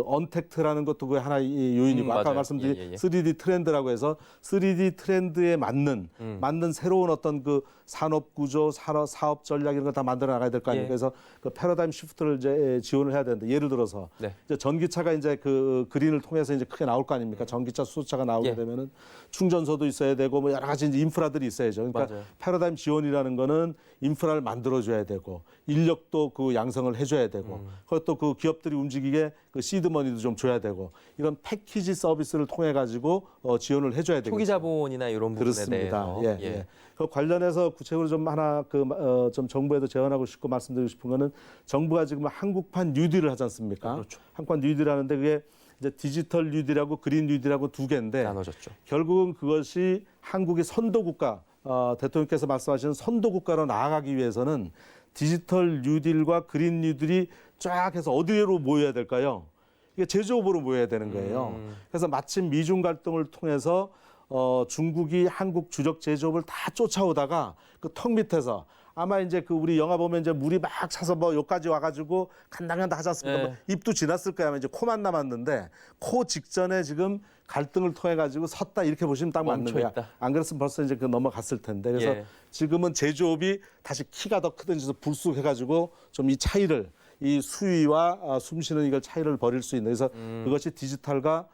언택트라는 것도 그 하나의 요인이고 아까 말씀드린 3D 트렌드라고 해서 3D 트렌드에 맞는 새로운 어떤 산업 구조, 사업 전략 이런 거 다 만들어 나가야 될 거 아닙니까? 그래서 패러다임 시프트를 이제 지원을 해야 되는데 예를 들어서 이제 전기차가 이제 그린을 통해서 이제 크게 나올 거 아닙니까? 전기차, 수소차가 나오게 되면은 충전소도 있어야 되고 여러 가지 이제 인프라들이 있어야죠. 그러니까 패러다임 지원이라는 거는 위해서는 인프라를 만들어줘야 되고 인력도 그 양성을 해줘야 되고 그것도 그 기업들이 움직이게 그 시드머니도 좀 줘야 되고 이런 패키지 서비스를 통해 가지고 지원을 해줘야 되겠죠. 초기 자본이나 이런 부분에 그렇습니다. 대해서. 예. 그 관련해서 구체적으로 좀 하나 좀 정부에도 제안하고 싶고 말씀드리고 싶은 거는 정부가 지금 한국판 뉴딜을 하지 않습니까? 그렇죠. 한국판 뉴딜 하는데 그게 이제 디지털 뉴딜하고 그린 뉴딜하고 두 개인데 나눠졌죠. 결국은 그것이 한국의 선도국가 대통령께서 말씀하시는 선도국가로 나아가기 위해서는 디지털 뉴딜과 그린 뉴딜이 쫙 해서 어디로 모여야 될까요? 이게 제조업으로 모여야 되는 거예요. 그래서 마침 미중 갈등을 통해서 중국이 한국 주력 제조업을 다 쫓아오다가 그 턱 밑에서 아마 이제 그 우리 영화 보면 이제 물이 막 차서 뭐 여기까지 와가지고 간당간당 하지 않습니까? 네. 뭐 입도 지났을 거야. 아마 이제 코만 남았는데 코 직전에 지금 갈등을 통해 가지고 섰다 이렇게 보시면 딱 맞는 거야. 멈춰있다. 안 그랬으면 벌써 이제 그 넘어갔을 텐데. 그래서 예. 지금은 제조업이 다시 키가 더 크든지 해서 불쑥해가지고 좀 이 차이를 이 수위와 숨쉬는 이걸 차이를 벌일 수 있는 그래서 그것이 디지털과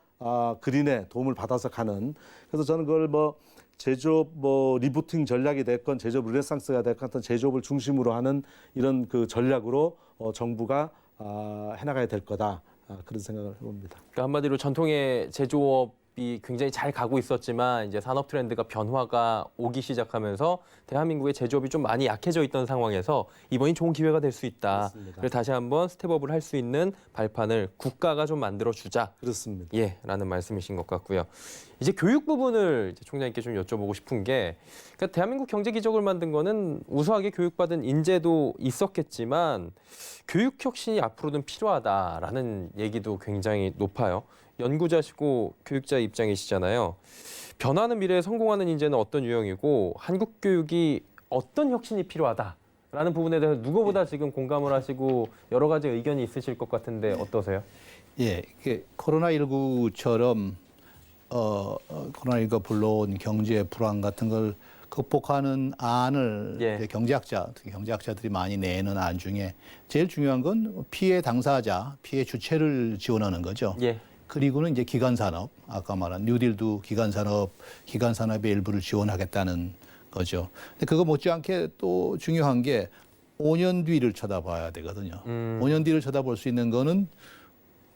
그린의 도움을 받아서 가는 그래서 저는 그걸 뭐 제조업 뭐 리부팅 전략이 됐건 제조업 르네상스가 됐건 어떤 제조업을 중심으로 하는 이런 그 전략으로 정부가 해나가야 될 거다 그런 생각을 해봅니다. 그러니까 한마디로 전통의 제조업이 굉장히 잘 가고 있었지만 이제 산업 트렌드가 변화가 오기 시작하면서 대한민국의 제조업이 좀 많이 약해져 있던 상황에서 이번이 좋은 기회가 될 수 있다. 그렇습니다. 그래서 다시 한번 스텝업을 할 수 있는 발판을 국가가 좀 만들어 주자. 그렇습니다. 예, 라는 말씀이신 것 같고요. 이제 교육 부분을 이제 총장님께 좀 여쭤보고 싶은 게, 그러니까 대한민국 경제 기적을 만든 거는 우수하게 교육받은 인재도 있었겠지만 교육 혁신이 앞으로는 필요하다라는 얘기도 굉장히 높아요. 연구자시고 교육자 입장이시잖아요. 변화하는 미래에 성공하는 인재는 어떤 유형이고 한국 교육이 어떤 혁신이 필요하다라는 부분에 대해서 누구보다 지금 공감을 하시고 여러 가지 의견이 있으실 것 같은데 어떠세요? 예, 이게 코로나19처럼 코로나19가 불러온 경제 불안 같은 걸 극복하는 안을 예. 이제 특히 경제학자들이 많이 내는 안 중에 제일 중요한 건 피해 당사자, 피해 주체를 지원하는 거죠. 예. 그리고는 이제 기간 산업, 아까 말한 뉴딜도 기간 산업의 일부를 지원하겠다는 거죠. 근데 그거 못지않게 또 중요한 게 5년 뒤를 쳐다봐야 되거든요. 5년 뒤를 쳐다볼 수 있는 거는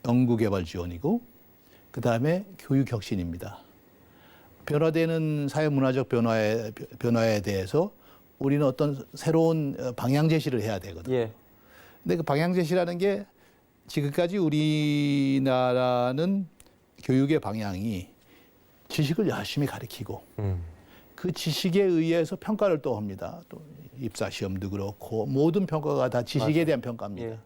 연구개발 지원이고 그다음에 교육 혁신입니다. 변화되는 사회문화적 변화에 대해서 우리는 어떤 새로운 방향 제시를 해야 되거든요. 예. 근데 그 방향 제시라는 게 지금까지 우리나라는 교육의 방향이 지식을 열심히 가르치고 그 지식에 의해서 평가를 또 합니다. 또 입사 시험도 그렇고 모든 평가가 다 지식에 대한 평가입니다. 예.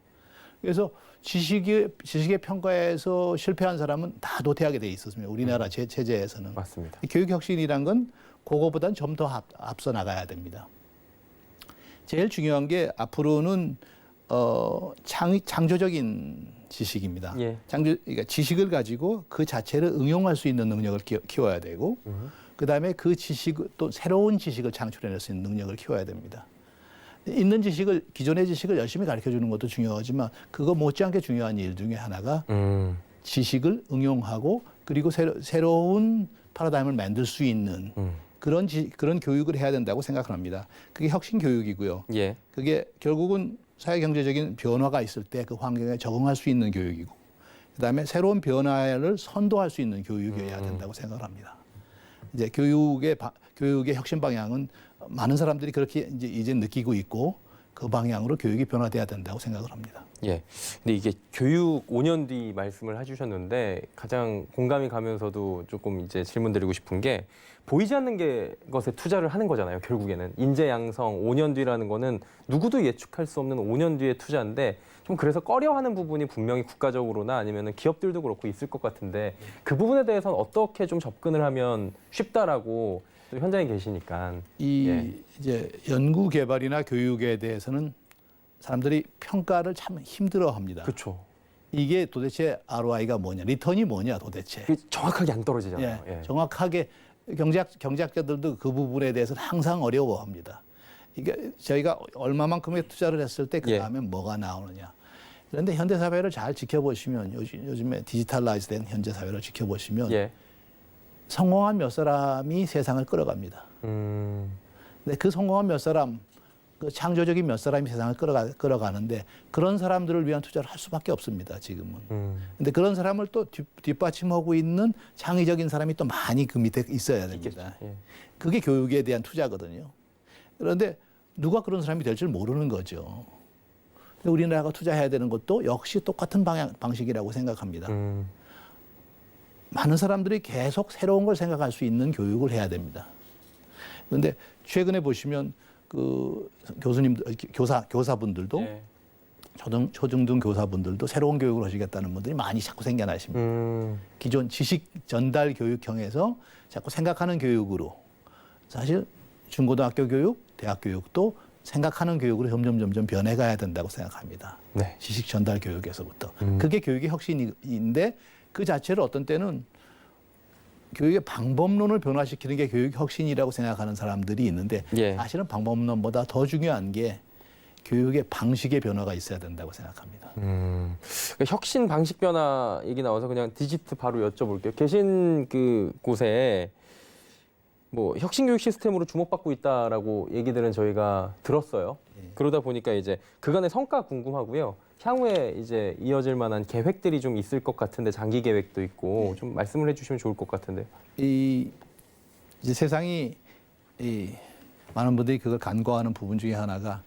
그래서 지식의 평가에서 실패한 사람은 다 도태하게 돼 있었습니다. 우리나라 체제에서는. 맞습니다. 교육 혁신이란 건 그거보다는 좀 더 앞서 나가야 됩니다. 제일 중요한 게 앞으로는 창조적인 지식입니다. 예. 그러니까 지식을 가지고 그 자체를 응용할 수 있는 능력을 키워야 되고, 그다음에 그 또 새로운 지식을 창출해낼 수 있는 능력을 키워야 됩니다. 있는 기존의 지식을 열심히 가르쳐 주는 것도 중요하지만 그거 못지않게 중요한 일 중에 하나가 지식을 응용하고 그리고 새로운 패러다임을 만들 수 있는 그런 교육을 해야 된다고 생각합니다. 그게 혁신 교육이고요. 예. 그게 결국은 사회 경제적인 변화가 있을 때 그 환경에 적응할 수 있는 교육이고, 그다음에 새로운 변화를 선도할 수 있는 교육이어야 된다고 생각합니다. 이제 교육의 혁신 방향은 많은 사람들이 그렇게 이제 느끼고 있고 그 방향으로 교육이 변화돼야 된다고 생각을 합니다. 예. 근데 이게 교육 5년 뒤 말씀을 해주셨는데 가장 공감이 가면서도 조금 이제 질문드리고 싶은 게 보이지 않는 것에 투자를 하는 거잖아요. 결국에는 인재 양성 5년 뒤라는 거는 누구도 예측할 수 없는 5년 뒤의 투자인데 좀 그래서 꺼려하는 부분이 분명히 국가적으로나 아니면 기업들도 그렇고 있을 것 같은데 그 부분에 대해서는 어떻게 좀 접근을 하면 쉽다라고 또 현장에 계시니까 이제 연구 개발이나 교육에 대해서는 사람들이 평가를 참 힘들어합니다. 그렇죠. 이게 도대체 ROI가 뭐냐, 리턴이 뭐냐 도대체. 정확하게 안 떨어지잖아요. 예, 정확하게 경제학자들도 그 부분에 대해서는 항상 어려워합니다. 이게 저희가 얼마만큼의 투자를 했을 때 그 다음에 뭐가 나오느냐. 그런데 현대 사회를 잘 지켜보시면 요즘에 디지털라이즈된 현재 사회를 지켜보시면 성공한 몇 사람이 세상을 끌어갑니다. 근데 그 성공한 몇 사람 그 창조적인 몇 사람이 세상을 끌어가는데 그런 사람들을 위한 투자를 할 수밖에 없습니다. 지금은. 근데 그런 사람을 또 뒷받침하고 있는 창의적인 사람이 또 많이 그 밑에 있어야 됩니다. 예. 그게 교육에 대한 투자거든요. 그런데 누가 그런 사람이 될 줄 모르는 거죠. 우리나라가 투자해야 되는 것도 역시 똑같은 방식이라고 생각합니다. 많은 사람들이 계속 새로운 걸 생각할 수 있는 교육을 해야 됩니다. 그런데 최근에 보시면 그 교사분들도 예. 초중등 교사분들도 새로운 교육을 하시겠다는 분들이 많이 자꾸 생겨나십니다. 기존 지식 전달 교육형에서 자꾸 생각하는 교육으로 사실 중고등학교 교육, 대학 교육도 생각하는 교육으로 점점 변해가야 된다고 생각합니다. 네. 지식 전달 교육에서부터. 그게 교육의 혁신인데 그 자체를 어떤 때는 교육의 방법론을 변화시키는 게 교육 혁신이라고 생각하는 사람들이 있는데 예. 사실은 방법론보다 더 중요한 게 교육의 방식의 변화가 있어야 된다고 생각합니다. 그러니까 혁신 방식 변화 얘기 나와서 그냥 디지트 바로 여쭤볼게요. 계신 그 곳에 뭐 혁신 교육 시스템으로 주목받고 있다라고 얘기들은 저희가 들었어요. 그러다 보니까 이제 그간의 성과 궁금하고요. 향후에 이제 이어질 만한 계획들이 좀 있을 것 같은데 장기 계획도 있고 좀 말씀을 해주시면 좋을 것 같은데. 이제 세상이 많은 분들이 그걸 간과하는 부분 중에 하나가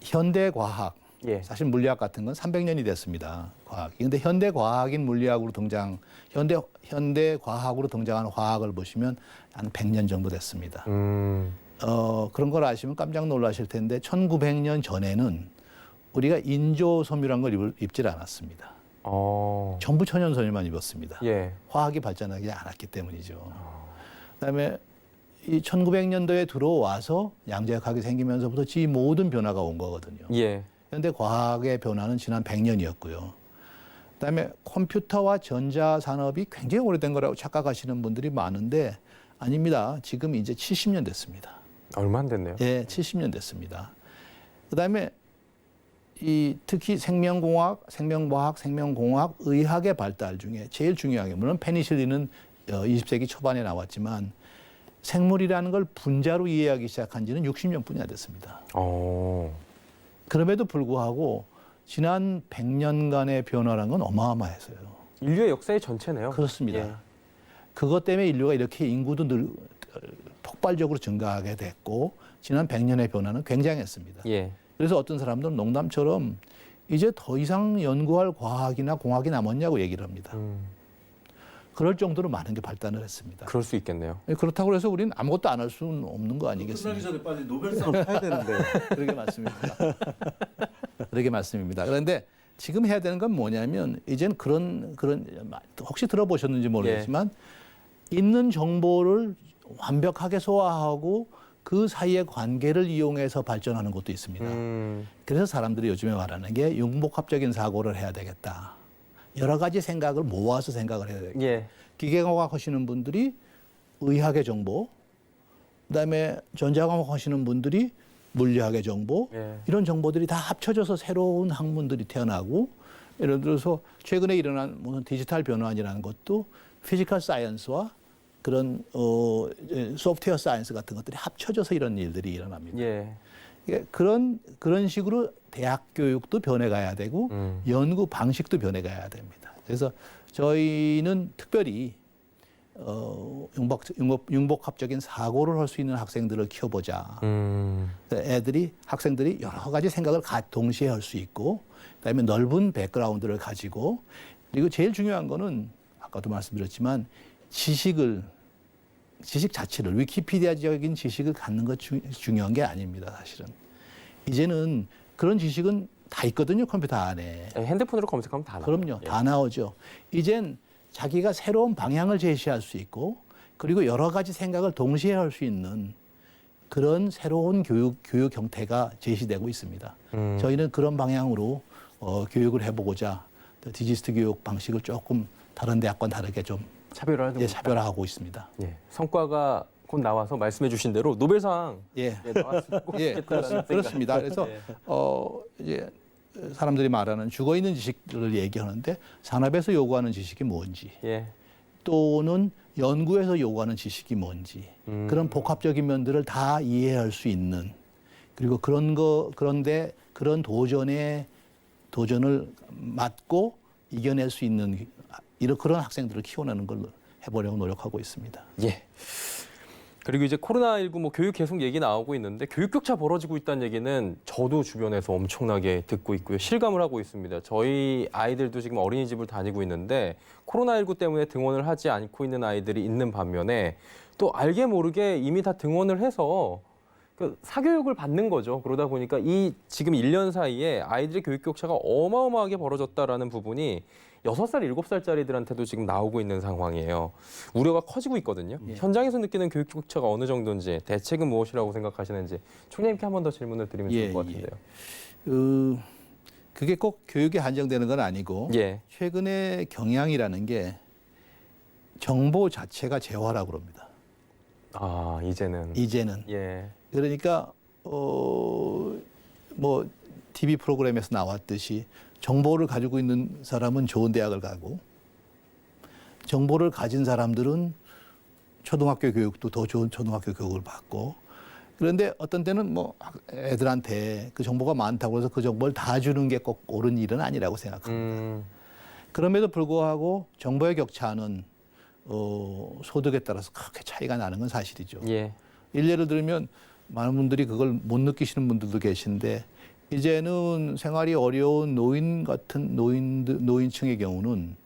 현대 과학, 예. 사실 물리학 같은 건 300년이 됐습니다. 과학이. 근데 현대 과학인 물리학으로 현대 과학으로 등장하는 화학을 보시면 한 100년 정도 됐습니다. 그런 걸 아시면 깜짝 놀라실 텐데 1900년 전에는 우리가 인조섬유란 걸 입질 않았습니다. 전부 천연섬유만 입었습니다. 예. 화학이 발전하지 않았기 때문이죠. 그다음에 이 1900년도에 들어와서 양자역학이 생기면서부터 이 모든 변화가 온 거거든요. 예. 그런데 과학의 변화는 지난 100년이었고요. 그다음에 컴퓨터와 전자산업이 굉장히 오래된 거라고 착각하시는 분들이 많은데 아닙니다. 지금 이제 70년 됐습니다. 얼마 안 됐네요. 예, 70년 됐습니다. 그다음에 특히 생명공학, 생명과학, 생명공학, 의학의 발달 중에 제일 중요한 게 물론 페니실린은 20세기 초반에 나왔지만 생물이라는 걸 분자로 이해하기 시작한 지는 60년뿐이나 됐습니다. 그럼에도 불구하고 지난 100년간의 변화라는 건 어마어마했어요. 인류의 역사의 전체네요. 그렇습니다. 예. 그것 때문에 인류가 이렇게 인구도 폭발적으로 증가하게 됐고 지난 100년의 변화는 굉장했습니다. 예. 그래서 어떤 사람들은 농담처럼 이제 더 이상 연구할 과학이나 공학이 남았냐고 얘기를 합니다. 그럴 정도로 많은 게 발달을 했습니다. 그럴 수 있겠네요. 그렇다고 해서 우리는 아무것도 안 할 수는 없는 거 아니겠습니까? 끝나기 전에 빨리 노벨상을 타야 되는데. 그러게 맞습니다. 그러게 맞습니다. 그런데 지금 해야 되는 건 뭐냐면 이젠 그런 혹시 들어보셨는지 모르겠지만 있는 정보를 완벽하게 소화하고 그 사이의 관계를 이용해서 발전하는 것도 있습니다. 그래서 사람들이 요즘에 말하는 게 융복합적인 사고를 해야 되겠다. 여러 가지 생각을 모아서 생각을 해야 되겠다. 예. 기계공학 하시는 분들이 의학의 정보, 그다음에 전자공학 하시는 분들이 물리학의 정보, 예. 이런 정보들이 다 합쳐져서 새로운 학문들이 태어나고 예를 들어서 최근에 일어난 무슨 디지털 변환이라는 것도 피지컬 사이언스와 그런 소프트웨어 사이언스 같은 것들이 합쳐져서 이런 일들이 일어납니다. 예. 이게 그런 식으로 대학 교육도 변해가야 되고 연구 방식도 변해가야 됩니다. 그래서 저희는 특별히 융복합적인 사고를 할 수 있는 학생들을 키워보자. 학생들이 여러 가지 생각을 동시에 할 수 있고, 그다음에 넓은 백그라운드를 가지고, 그리고 제일 중요한 거는 아까도 말씀드렸지만 지식 자체를 위키피디아적인 지식을 갖는 것 중요한 게 아닙니다. 사실은 이제는 그런 지식은 다 있거든요. 컴퓨터 안에. 핸드폰으로 검색하면 다 나와요. 그럼요. 다 나오죠. 이젠 자기가 새로운 방향을 제시할 수 있고 그리고 여러 가지 생각을 동시에 할 수 있는 그런 새로운 교육 형태가 제시되고 있습니다. 저희는 그런 방향으로 교육을 해보고자 디지털 교육 방식을 조금 다른 대학과는 다르게 좀 차별화하고 있습니다. 예. 성과가 곧 나와서 말씀해 주신 대로 노벨상 나왔으면 꼭 좋겠다라는 그렇습니다. 그래서 이제 사람들이 말하는 죽어있는 지식들을 얘기하는데 산업에서 요구하는 지식이 뭔지 또는 연구에서 요구하는 지식이 뭔지 그런 복합적인 면들을 다 이해할 수 있는 그리고 그런데 그런 도전을 맞고 이겨낼 수 있는 그런 학생들을 키워내는 걸 해보려고 노력하고 있습니다. 예. 그리고 이제 코로나19 뭐 교육 계속 얘기 나오고 있는데 교육 격차 벌어지고 있다는 얘기는 저도 주변에서 엄청나게 듣고 있고요. 실감을 하고 있습니다. 저희 아이들도 지금 어린이집을 다니고 있는데 코로나19 때문에 등원을 하지 않고 있는 아이들이 있는 반면에 또 알게 모르게 이미 다 등원을 해서 그 사교육을 받는 거죠. 그러다 보니까 이 지금 1년 사이에 아이들의 교육 격차가 어마어마하게 벌어졌다라는 부분이 6살, 7살짜리들한테도 지금 나오고 있는 상황이에요. 우려가 커지고 있거든요. 현장에서 느끼는 교육 격차가 어느 정도인지 대책은 무엇이라고 생각하시는지 총장님께 한 번 더 질문을 드리면 좋을 것 같은데요. 그게 꼭 교육에 한정되는 건 아니고 예. 최근에 경향이라는 게 정보 자체가 재화라고 그럽니다. 아, 이제는. 예. 그러니까 뭐 TV 프로그램에서 나왔듯이 정보를 가지고 있는 사람은 좋은 대학을 가고 정보를 가진 사람들은 초등학교 교육도 더 좋은 초등학교 교육을 받고 그런데 어떤 때는 뭐 애들한테 그 정보가 많다고 해서 그 정보를 다 주는 게 꼭 옳은 일은 아니라고 생각합니다. 그럼에도 불구하고 정보의 격차는 소득에 따라서 크게 차이가 나는 건 사실이죠. 예. 일례를 들면 많은 분들이 그걸 못 느끼시는 분들도 계신데 이제는 생활이 어려운 노인층의 경우는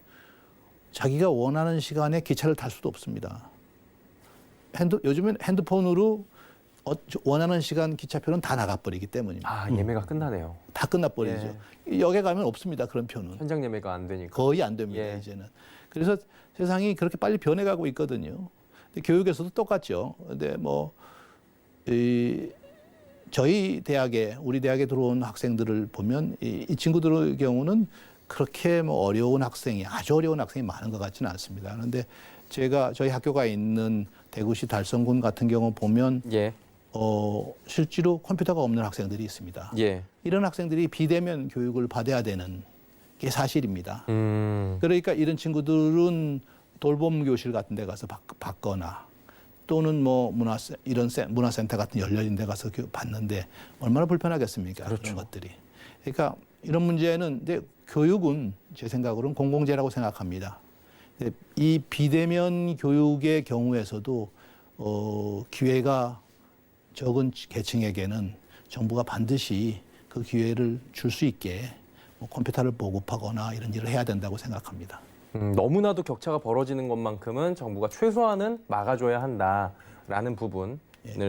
자기가 원하는 시간에 기차를 탈 수도 없습니다. 요즘엔 핸드폰으로 원하는 시간 기차표는 다 나가버리기 때문입니다. 아, 예매가 끝나네요. 다 끝나버리죠. 역에 가면 없습니다. 그런 표는. 현장 예매가 안 되니까. 거의 안 됩니다. 예. 이제는. 그래서 세상이 그렇게 빨리 변해가고 있거든요. 근데 교육에서도 똑같죠. 근데 저희 대학에 우리 대학에 들어온 학생들을 보면 이 친구들의 경우는 그렇게 어려운 학생이 아주 어려운 학생이 많은 것 같지는 않습니다. 그런데 저희 학교가 있는 대구시 달성군 같은 경우 보면 예. 실제로 컴퓨터가 없는 학생들이 있습니다. 예. 이런 학생들이 비대면 교육을 받아야 되는 게 사실입니다. 그러니까 이런 친구들은 돌봄 교실 같은 데 가서 받거나 또는 문화센터 같은 열려진 데 가서 받는데 얼마나 불편하겠습니까? 그렇죠. 그런 것들이. 그러니까 이런 문제는 근데 교육은 제 생각으로는 공공재라고 생각합니다. 이 비대면 교육의 경우에서도 기회가 적은 계층에게는 정부가 반드시 그 기회를 줄 수 있게 컴퓨터를 보급하거나 이런 일을 해야 된다고 생각합니다. 너무나도 격차가 벌어지는 것만큼은 정부가 최소한은 막아줘야 한다라는 부분을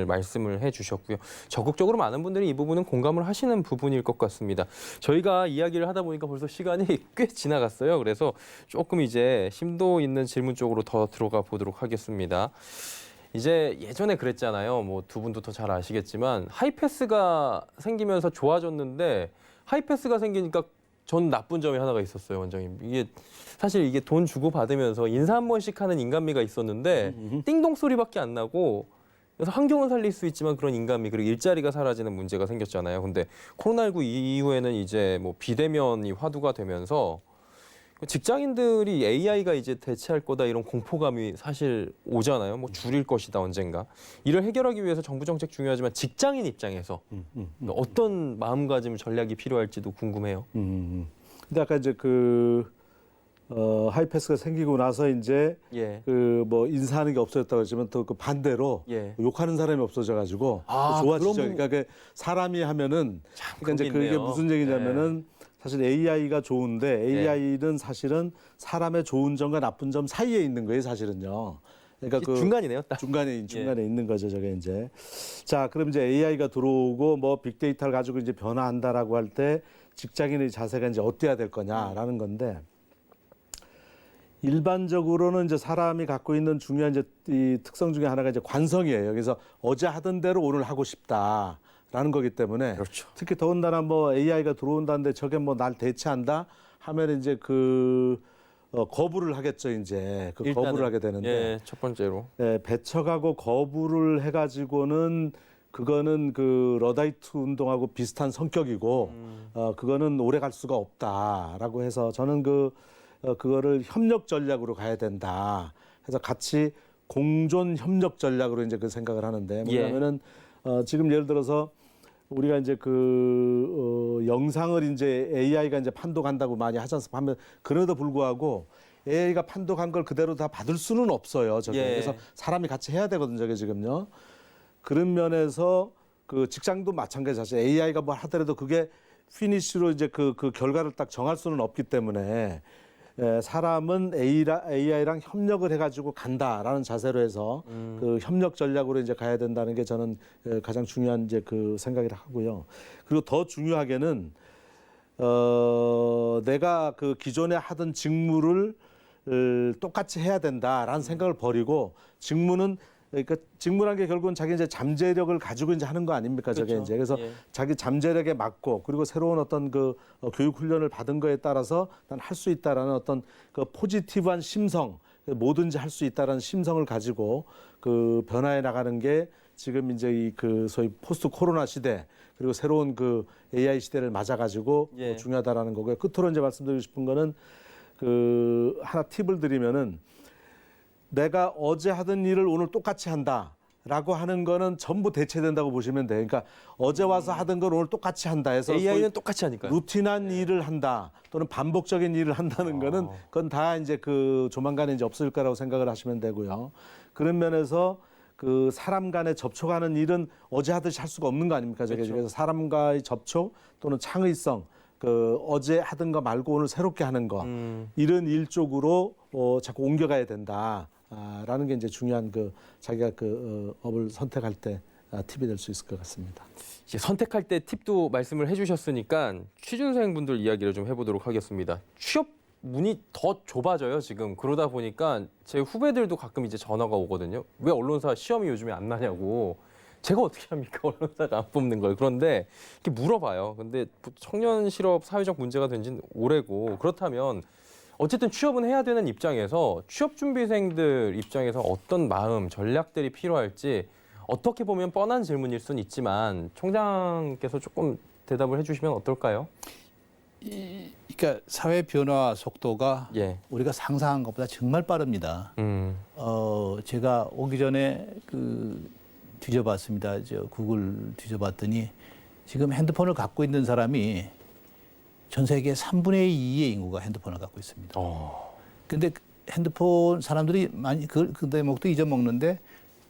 말씀을 해주셨고요. 적극적으로 많은 분들이 이 부분은 공감을 하시는 부분일 것 같습니다. 저희가 이야기를 하다 보니까 벌써 시간이 꽤 지나갔어요. 그래서 조금 이제 심도 있는 질문 쪽으로 더 들어가 보도록 하겠습니다. 이제 예전에 그랬잖아요. 뭐 두 분도 더 잘 아시겠지만 하이패스가 생기면서 좋아졌는데 하이패스가 생기니까 전 나쁜 점이 하나가 있었어요, 원장님. 이게 사실 이게 돈 주고 받으면서 인사 한 번씩 하는 인간미가 있었는데 띵동 소리밖에 안 나고 그래서 환경은 살릴 수 있지만 그런 인간미 그리고 일자리가 사라지는 문제가 생겼잖아요. 근데 코로나19 이후에는 이제 뭐 비대면이 화두가 되면서 직장인들이 AI가 이제 대체할 거다 이런 공포감이 사실 오잖아요. 뭐 줄일 것이다 언젠가. 이를 해결하기 위해서 정부 정책 중요하지만 직장인 입장에서 어떤 마음가짐 전략이 필요할지도 궁금해요. 근데 아까 이제 하이패스가 생기고 나서 이제 예. 인사하는 게 없어졌다고 했지만 또 그 반대로 예. 욕하는 사람이 없어져가지고 아, 좋아지죠. 그런 그러니까 그 사람이 하면은 그러니까 이제 그게 그게 있네요. 무슨 얘기냐면은 사실 AI가 좋은데 AI는 사실은 사람의 좋은 점과 나쁜 점 사이에 있는 거예요, 사실은요. 그러니까 중간이네요. 딱. 중간에 있는 거죠, 저게 이제. 자, 그럼 이제 AI가 들어오고 빅데이터를 가지고 이제 변화한다라고 할 때 직장인의 자세가 이제 어때야 될 거냐라는 건데 일반적으로는 이제 사람이 갖고 있는 중요한 이제 이 특성 중에 하나가 이제 관성이에요. 그래서 어제 하던 대로 오늘 하고 싶다라는 거기 때문에 그렇죠. 특히 더군다나 AI가 들어온다는데 저게 날 대체한다 하면 이제 거부를 하겠죠, 이제. 거부를 하게 되는데. 예, 첫 번째로. 배척하고 거부를 해가지고는 그거는 러다이트 운동하고 비슷한 성격이고, 그거는 오래 갈 수가 없다라고 해서 저는 그거를 협력 전략으로 가야 된다. 그래서 같이 공존 협력 전략으로 이제 그 생각을 하는데 뭐냐면은 지금 예를 들어서 우리가 이제 그 영상을 이제 AI가 이제 판독한다고 많이 하지 않습니까? 하면 그럼에도 불구하고 AI가 판독한 걸 그대로 다 받을 수는 없어요. 저게. 예. 그래서 사람이 같이 해야 되거든요. 저게 지금요. 그런 면에서 그 직장도 마찬가지 사실 AI가 뭐 하더라도 그게 피니쉬로 이제 그 결과를 딱 정할 수는 없기 때문에 사람은 AI랑 협력을 해가지고 간다라는 자세로 해서 그 협력 전략으로 이제 가야 된다는 게 저는 가장 중요한 이제 그 생각이라 하고요. 그리고 더 중요하게는 내가 그 기존에 하던 직무를 똑같이 해야 된다라는 생각을 버리고 직무는 그러니까 직무란 게 결국은 자기 이제 잠재력을 가지고 이제 하는 거 아닙니까? 저게 그렇죠. 이제 그래서 예. 자기 잠재력에 맞고 그리고 새로운 어떤 그 교육 훈련을 받은 거에 따라서 난 할 수 있다라는 어떤 그 포지티브한 심성, 뭐든지 할 수 있다라는 심성을 가지고 그 변화해 나가는 게 지금 이제 이 그 소위 포스트 코로나 시대 그리고 새로운 그 AI 시대를 맞아 가지고 예. 중요하다라는 거고요. 끝으로 이제 말씀드리고 싶은 거는 그 하나 팁을 드리면은 내가 어제 하던 일을 오늘 똑같이 한다라고 하는 거는 전부 대체된다고 보시면 돼요. 그러니까 어제 와서 하던 걸 오늘 똑같이 한다 해서 AI는 똑같이 하니까요. 루틴한 일을 한다 또는 반복적인 일을 한다는 거는 그건 다 이제 그 조만간에 이제 없을 거라고 생각을 하시면 되고요. 그런 면에서 그 사람 간에 접촉하는 일은 어제 하듯이 할 수가 없는 거 아닙니까? 저게 그렇죠. 그래서 사람과의 접촉 또는 창의성 그 어제 하던 거 말고 오늘 새롭게 하는 거 이런 일 쪽으로 자꾸 옮겨가야 된다라는 게 이제 중요한 그 자기가 그 업을 선택할 때 팁이 될 수 있을 것 같습니다. 이제 선택할 때 팁도 말씀을 해주셨으니까 취준생분들 이야기를 좀 해보도록 하겠습니다. 취업 문이 더 좁아져요 지금. 그러다 보니까 제 후배들도 가끔 이제 전화가 오거든요. 왜 언론사 시험이 요즘에 안 나냐고. 제가 어떻게 합니까? 언론사가 안 뽑는 걸. 그런데 이렇게 물어봐요. 근데 청년 실업 사회적 문제가 된 지는 오래고 그렇다면 어쨌든 취업은 해야 되는 입장에서 취업 준비생들 입장에서 어떤 마음, 전략들이 필요할지 어떻게 보면 뻔한 질문일 수는 있지만 총장께서 조금 대답을 해주시면 어떨까요? 그러니까 사회 변화 속도가 예. 우리가 상상한 것보다 정말 빠릅니다. 제가 오기 전에 그 뒤져봤습니다. 저 구글 뒤져봤더니 지금 핸드폰을 갖고 있는 사람이 전 세계 3분의 2의 인구가 핸드폰을 갖고 있습니다. 근데 핸드폰 사람들이 많이 그 대목도 잊어먹는데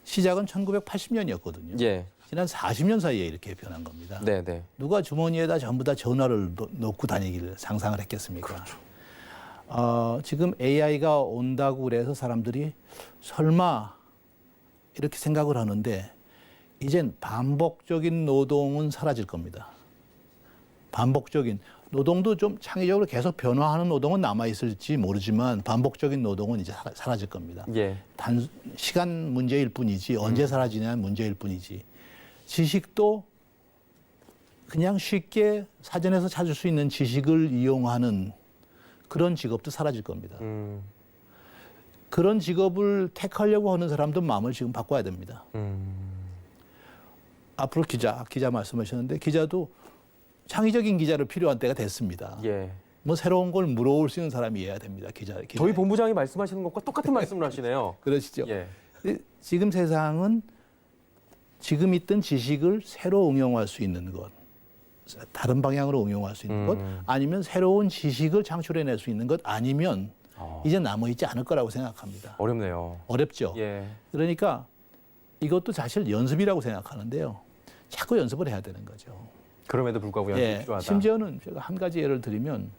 시작은 1980년이었거든요. 예. 지난 40년 사이에 이렇게 변한 겁니다. 네네. 누가 주머니에다 전부 다 전화를 놓고 다니기를 상상을 했겠습니까? 그렇죠. 지금 AI가 온다고 그래서 사람들이 설마 이렇게 생각을 하는데 이젠 반복적인 노동은 사라질 겁니다. 반복적인 노동도 좀 창의적으로 계속 변화하는 노동은 남아있을지 모르지만 반복적인 노동은 이제 사라질 겁니다. 예. 단 시간 문제일 뿐이지 언제 사라지냐는 문제일 뿐이지 지식도 그냥 쉽게 사전에서 찾을 수 있는 지식을 이용하는 그런 직업도 사라질 겁니다. 그런 직업을 택하려고 하는 사람도 마음을 지금 바꿔야 됩니다. 앞으로 기자 말씀하셨는데 기자도 창의적인 기자를 필요한 때가 됐습니다. 예. 뭐 새로운 걸 물어올 수 있는 사람이어야 됩니다. 기자. 저희 본부장이 말씀하시는 것과 똑같은 말씀을 하시네요. 그러시죠. 예. 지금 세상은 지금 있던 지식을 새로 응용할 수 있는 것, 다른 방향으로 응용할 수 있는 것, 아니면 새로운 지식을 창출해낼 수 있는 것 아니면 이제 남아있지 않을 거라고 생각합니다. 어렵네요. 어렵죠. 예. 그러니까 이것도 사실 연습이라고 생각하는데요. 자꾸 연습을 해야 되는 거죠. 그럼에도 불구하고 연습이 예, 필요하다. 심지어는 제가 한 가지 예를 들면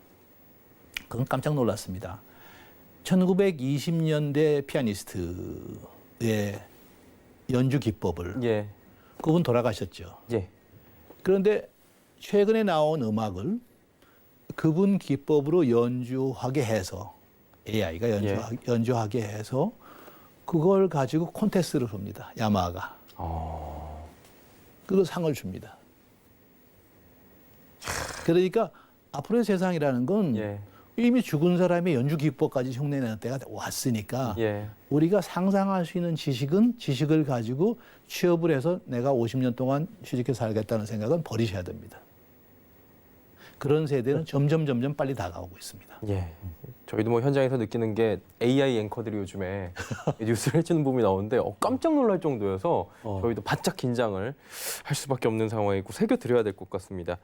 그건 깜짝 놀랐습니다. 1920년대 피아니스트의 연주 기법을 예. 그분 돌아가셨죠. 예. 그런데 최근에 나온 음악을 그분 기법으로 연주하게 해서 AI가 연주하게 해서 그걸 가지고 콘테스트를 합니다. 야마하가. 그리고 상을 줍니다. 그러니까 앞으로의 세상이라는 건 예. 이미 죽은 사람의 연주 기법까지 흉내내는 때가 왔으니까 예. 우리가 상상할 수 있는 지식은 지식을 가지고 취업을 해서 내가 50년 동안 취직해서 살겠다는 생각은 버리셔야 됩니다. 그런 세대는 점점 빨리 다가오고 있습니다. 예. 저희도 뭐 현장에서 느끼는 게 AI 앵커들이 요즘에 뉴스를 해주는 부분이 나오는데 깜짝 놀랄 정도여서 저희도 바짝 긴장을 할 수밖에 없는 상황이고 새겨드려야 될 것 같습니다.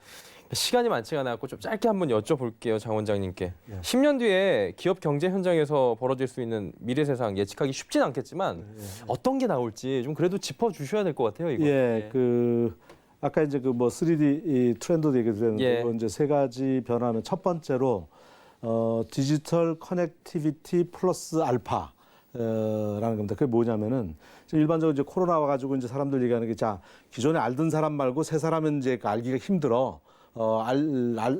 시간이 많지가 않았고 좀 짧게 한번 여쭤볼게요, 장 원장님께. 10년 뒤에 기업 경제 현장에서 벌어질 수 있는 미래 세상 예측하기 쉽진 않겠지만 어떤 게 나올지 좀 그래도 짚어주셔야 될 것 같아요, 이거. 예, 아까 이제 그 뭐 3D 이 트렌드도 얘기 드렸는데 예. 이제 세 가지 변화는 첫 번째로 디지털 커넥티비티 플러스 알파 라는 겁니다. 그게 뭐냐면은 지금 일반적으로 이제 코로나 와가지고 이제 사람들 얘기하는 게 자 기존에 알던 사람 말고 새 사람은 이제 알기가 힘들어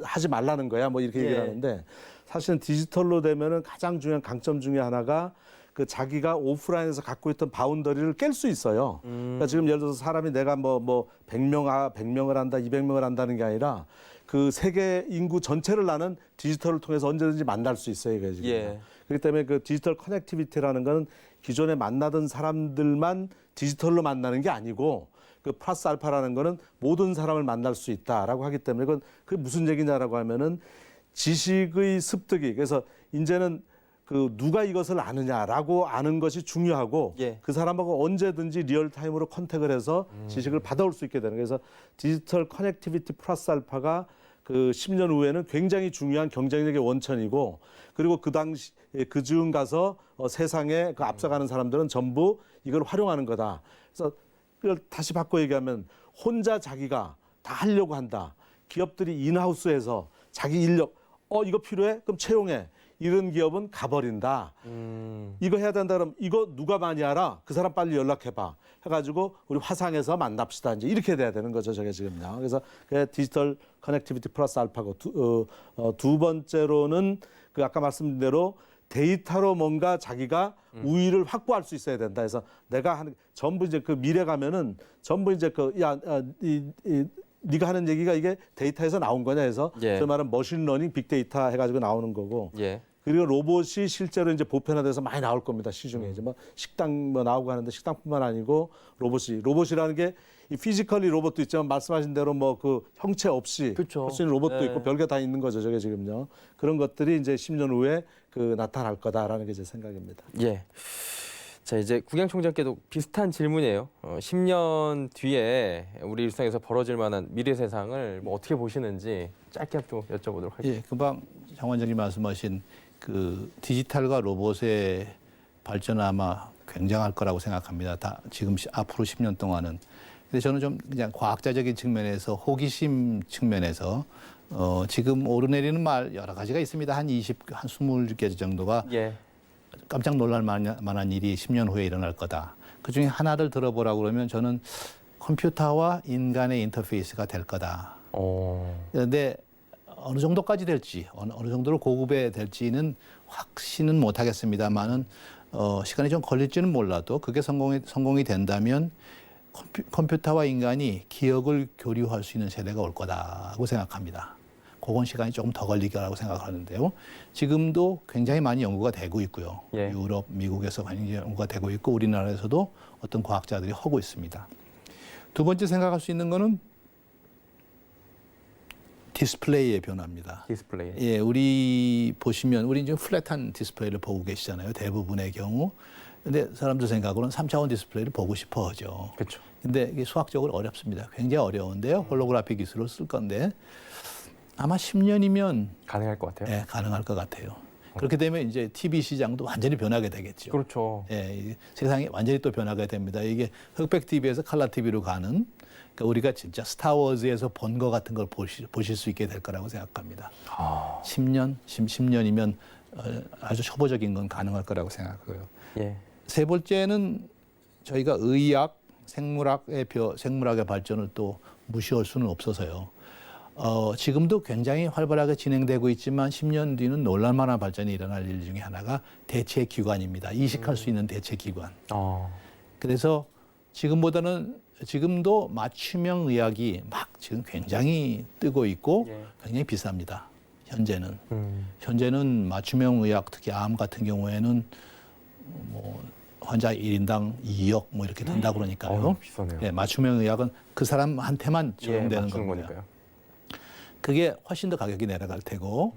하지 말라는 거야 뭐 이렇게 예. 얘기를 하는데 사실은 디지털로 되면은 가장 중요한 강점 중에 하나가 그 자기가 오프라인에서 갖고 있던 바운더리를 깰 수 있어요. 그러니까 지금 예를 들어서 사람이 내가 뭐 100명을 한다, 200명을 한다는 게 아니라 그 세계 인구 전체를 나는 디지털을 통해서 언제든지 만날 수 있어요, 이게 지금. 예. 그렇기 때문에 그 디지털 커넥티비티라는 거는 기존에 만나던 사람들만 디지털로 만나는 게 아니고 그 플러스 알파라는 거는 모든 사람을 만날 수 있다라고 하기 때문에 그건 그게 무슨 얘기냐라고 하면은 지식의 습득이 그래서 이제는 그 누가 이것을 아느냐라고 아는 것이 중요하고 예. 그 사람하고 언제든지 리얼타임으로 컨택을 해서 지식을 받아올 수 있게 되는 그래서 디지털 커넥티비티 플러스 알파가 그 10년 후에는 굉장히 중요한 경쟁력의 원천이고 그리고 그 당시 그중 가서 세상에 그 앞서가는 사람들은 전부 이걸 활용하는 거다. 그래서 그걸 다시 바꿔 얘기하면 혼자 자기가 다 하려고 한다. 기업들이 인하우스에서 자기 인력 이거 필요해? 그럼 채용해. 이런 기업은 가버린다. 이거 해야 된다 그러면 이거 누가 많이 알아? 그 사람 빨리 연락해봐. 해가지고 우리 화상에서 만납시다. 이제 이렇게 돼야 되는 거죠. 저게 지금요. 그래서 디지털 커넥티비티 플러스 알파고 두 번째로는 그 아까 말씀드린 대로 데이터로 뭔가 자기가 우위를 확보할 수 있어야 된다. 그래서 내가 하는 전부 이제 그 미래 가면은 전부 이제 네가 하는 얘기가 이게 데이터에서 나온 거냐 해서 예. 그 말은 머신러닝 빅데이터 해가지고 나오는 거고 예. 그리고 로봇이 실제로 이제 보편화돼서 많이 나올 겁니다. 시중에 이제 뭐 식당 뭐 나오고 하는데 식당뿐만 아니고 로봇이라는 게 이 피지컬리 로봇도 있지만 말씀하신 대로 뭐 그 형체 없이 그쵸. 할 수 있는 로봇도 네. 있고 별게 다 있는 거죠. 저게 지금요. 그런 것들이 이제 10년 후에 그 나타날 거다라는 게 제 생각입니다. 예. 자, 이제 국양총장께도 비슷한 질문이에요. 10년 뒤에 우리 일상에서 벌어질 만한 미래 세상을 뭐 어떻게 보시는지 짧게 좀 여쭤보도록 할게요. 예, 금방 장 원장님 말씀하신 그 디지털과 로봇의 발전은 아마 굉장할 거라고 생각합니다. 다 지금 앞으로 10년 동안은. 근데 저는 좀 그냥 과학자적인 측면에서 호기심 측면에서 지금 오르내리는 말 여러 가지가 있습니다. 한 20개 정도가 예. 깜짝 놀랄 만한 일이 10년 후에 일어날 거다. 그중에 하나를 들어보라고 그러면 저는 컴퓨터와 인간의 인터페이스가 될 거다. 그런데 어느 정도까지 될지, 어느 정도로 고급에 될지는 확신은 못 하겠습니다만은 시간이 좀 걸릴지는 몰라도 그게 성공이 된다면 컴퓨터와 인간이 기억을 교류할 수 있는 세대가 올 거다고 생각합니다. 그건 시간이 조금 더 걸릴 거라고 생각하는데요. 지금도 굉장히 많이 연구가 되고 있고요. 예. 유럽, 미국에서 많이 연구가 되고 있고 우리나라에서도 어떤 과학자들이 하고 있습니다. 두 번째 생각할 수 있는 거는 디스플레이의 변화입니다. 디스플레이. 예, 우리 지금 플랫한 디스플레이를 보고 계시잖아요. 대부분의 경우. 근데 사람들 생각으로는 3차원 디스플레이를 보고 싶어 하죠. 그렇죠. 근데 이게 수학적으로 어렵습니다. 굉장히 어려운데요. 홀로그래픽 기술을 쓸 건데 아마 10년이면 가능할 것 같아요. 예, 가능할 것 같아요. 그렇게 되면 이제 TV 시장도 완전히 변하게 되겠죠. 그렇죠. 예, 세상이 완전히 또 변하게 됩니다. 이게 흑백 TV에서 컬러 TV로 가는 그러니까 우리가 진짜 스타워즈에서 본 것 같은 걸 보실 수 있게 될 거라고 생각합니다. 10년이면 아주 초보적인 건 가능할 거라고 생각하고요. 예. 세 번째는 저희가 의학, 생물학의 발전을 또 무시할 수는 없어서요. 지금도 굉장히 활발하게 진행되고 있지만 10년 뒤는 놀랄만한 발전이 일어날 일 중에 하나가 대체기관입니다. 이식할 수 있는 대체기관. 그래서 지금도 맞춤형 의학이 막 지금 굉장히 뜨고 있고 예. 굉장히 비쌉니다. 현재는 맞춤형 의학, 특히 암 같은 경우에는 뭐 환자 1인당 2억 뭐 이렇게 든다고 그러니까요. 비싸네요. 네, 맞춤형 의학은 그 사람한테만 적용되는 맞추는 겁니다. 거니까요. 그게 훨씬 더 가격이 내려갈 테고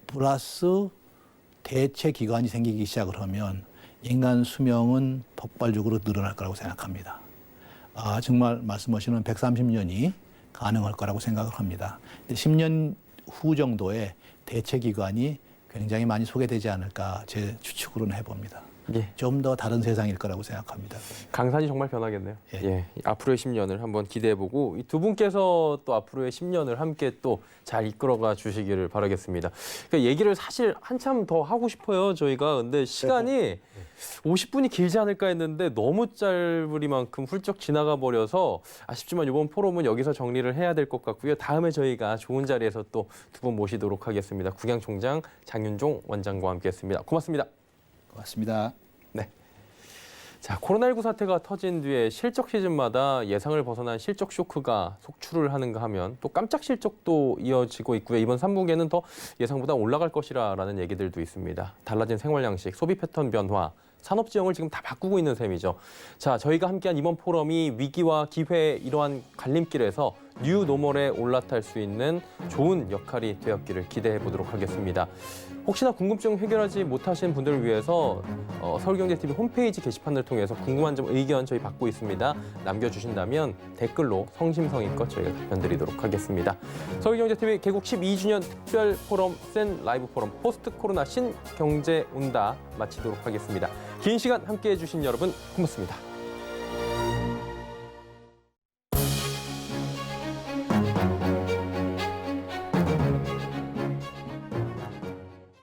플러스 대체 기관이 생기기 시작을 하면 인간 수명은 폭발적으로 늘어날 거라고 생각합니다. 정말 말씀하시는 130년이 가능할 거라고 생각을 합니다. 10년 후 정도에 대체 기관이 굉장히 많이 소개되지 않을까 제 추측으로는 해봅니다. 예. 좀 더 다른 세상일 거라고 생각합니다. 강산이 정말 변하겠네요. 예. 예. 앞으로의 10년을 한번 기대해보고 이 두 분께서 또 앞으로의 10년을 함께 또 잘 이끌어가 주시기를 바라겠습니다. 그러니까 얘기를 사실 한참 더 하고 싶어요, 저희가. 근데 시간이 50분이 길지 않을까 했는데 너무 짧으리만큼 훌쩍 지나가 버려서 아쉽지만 이번 포럼은 여기서 정리를 해야 될 것 같고요. 다음에 저희가 좋은 자리에서 또 두 분 모시도록 하겠습니다. 국양총장 장윤종 원장과 함께했습니다. 고맙습니다. 고맙습니다. 네. 자, 코로나19 사태가 터진 뒤에 실적 시즌마다 예상을 벗어난 실적 쇼크가 속출을 하는가 하면 또 깜짝 실적도 이어지고 있고요. 이번 3분기에는 더 예상보다 올라갈 것이라는 얘기들도 있습니다. 달라진 생활 양식, 소비 패턴 변화, 산업 지형을 지금 다 바꾸고 있는 셈이죠. 자, 저희가 함께한 이번 포럼이 위기와 기회의 이러한 갈림길에서 뉴 노멀에 올라탈 수 있는 좋은 역할이 되었기를 기대해 보도록 하겠습니다. 혹시나 궁금증 해결하지 못하신 분들을 위해서 서울경제TV 홈페이지 게시판을 통해서 궁금한 점, 의견 저희 받고 있습니다. 남겨주신다면 댓글로 성심성의껏 저희가 답변드리도록 하겠습니다. 서울경제TV 개국 12주년 특별 포럼 센 라이브 포럼 포스트 코로나 신경제 온다 마치도록 하겠습니다. 긴 시간 함께해 주신 여러분 고맙습니다.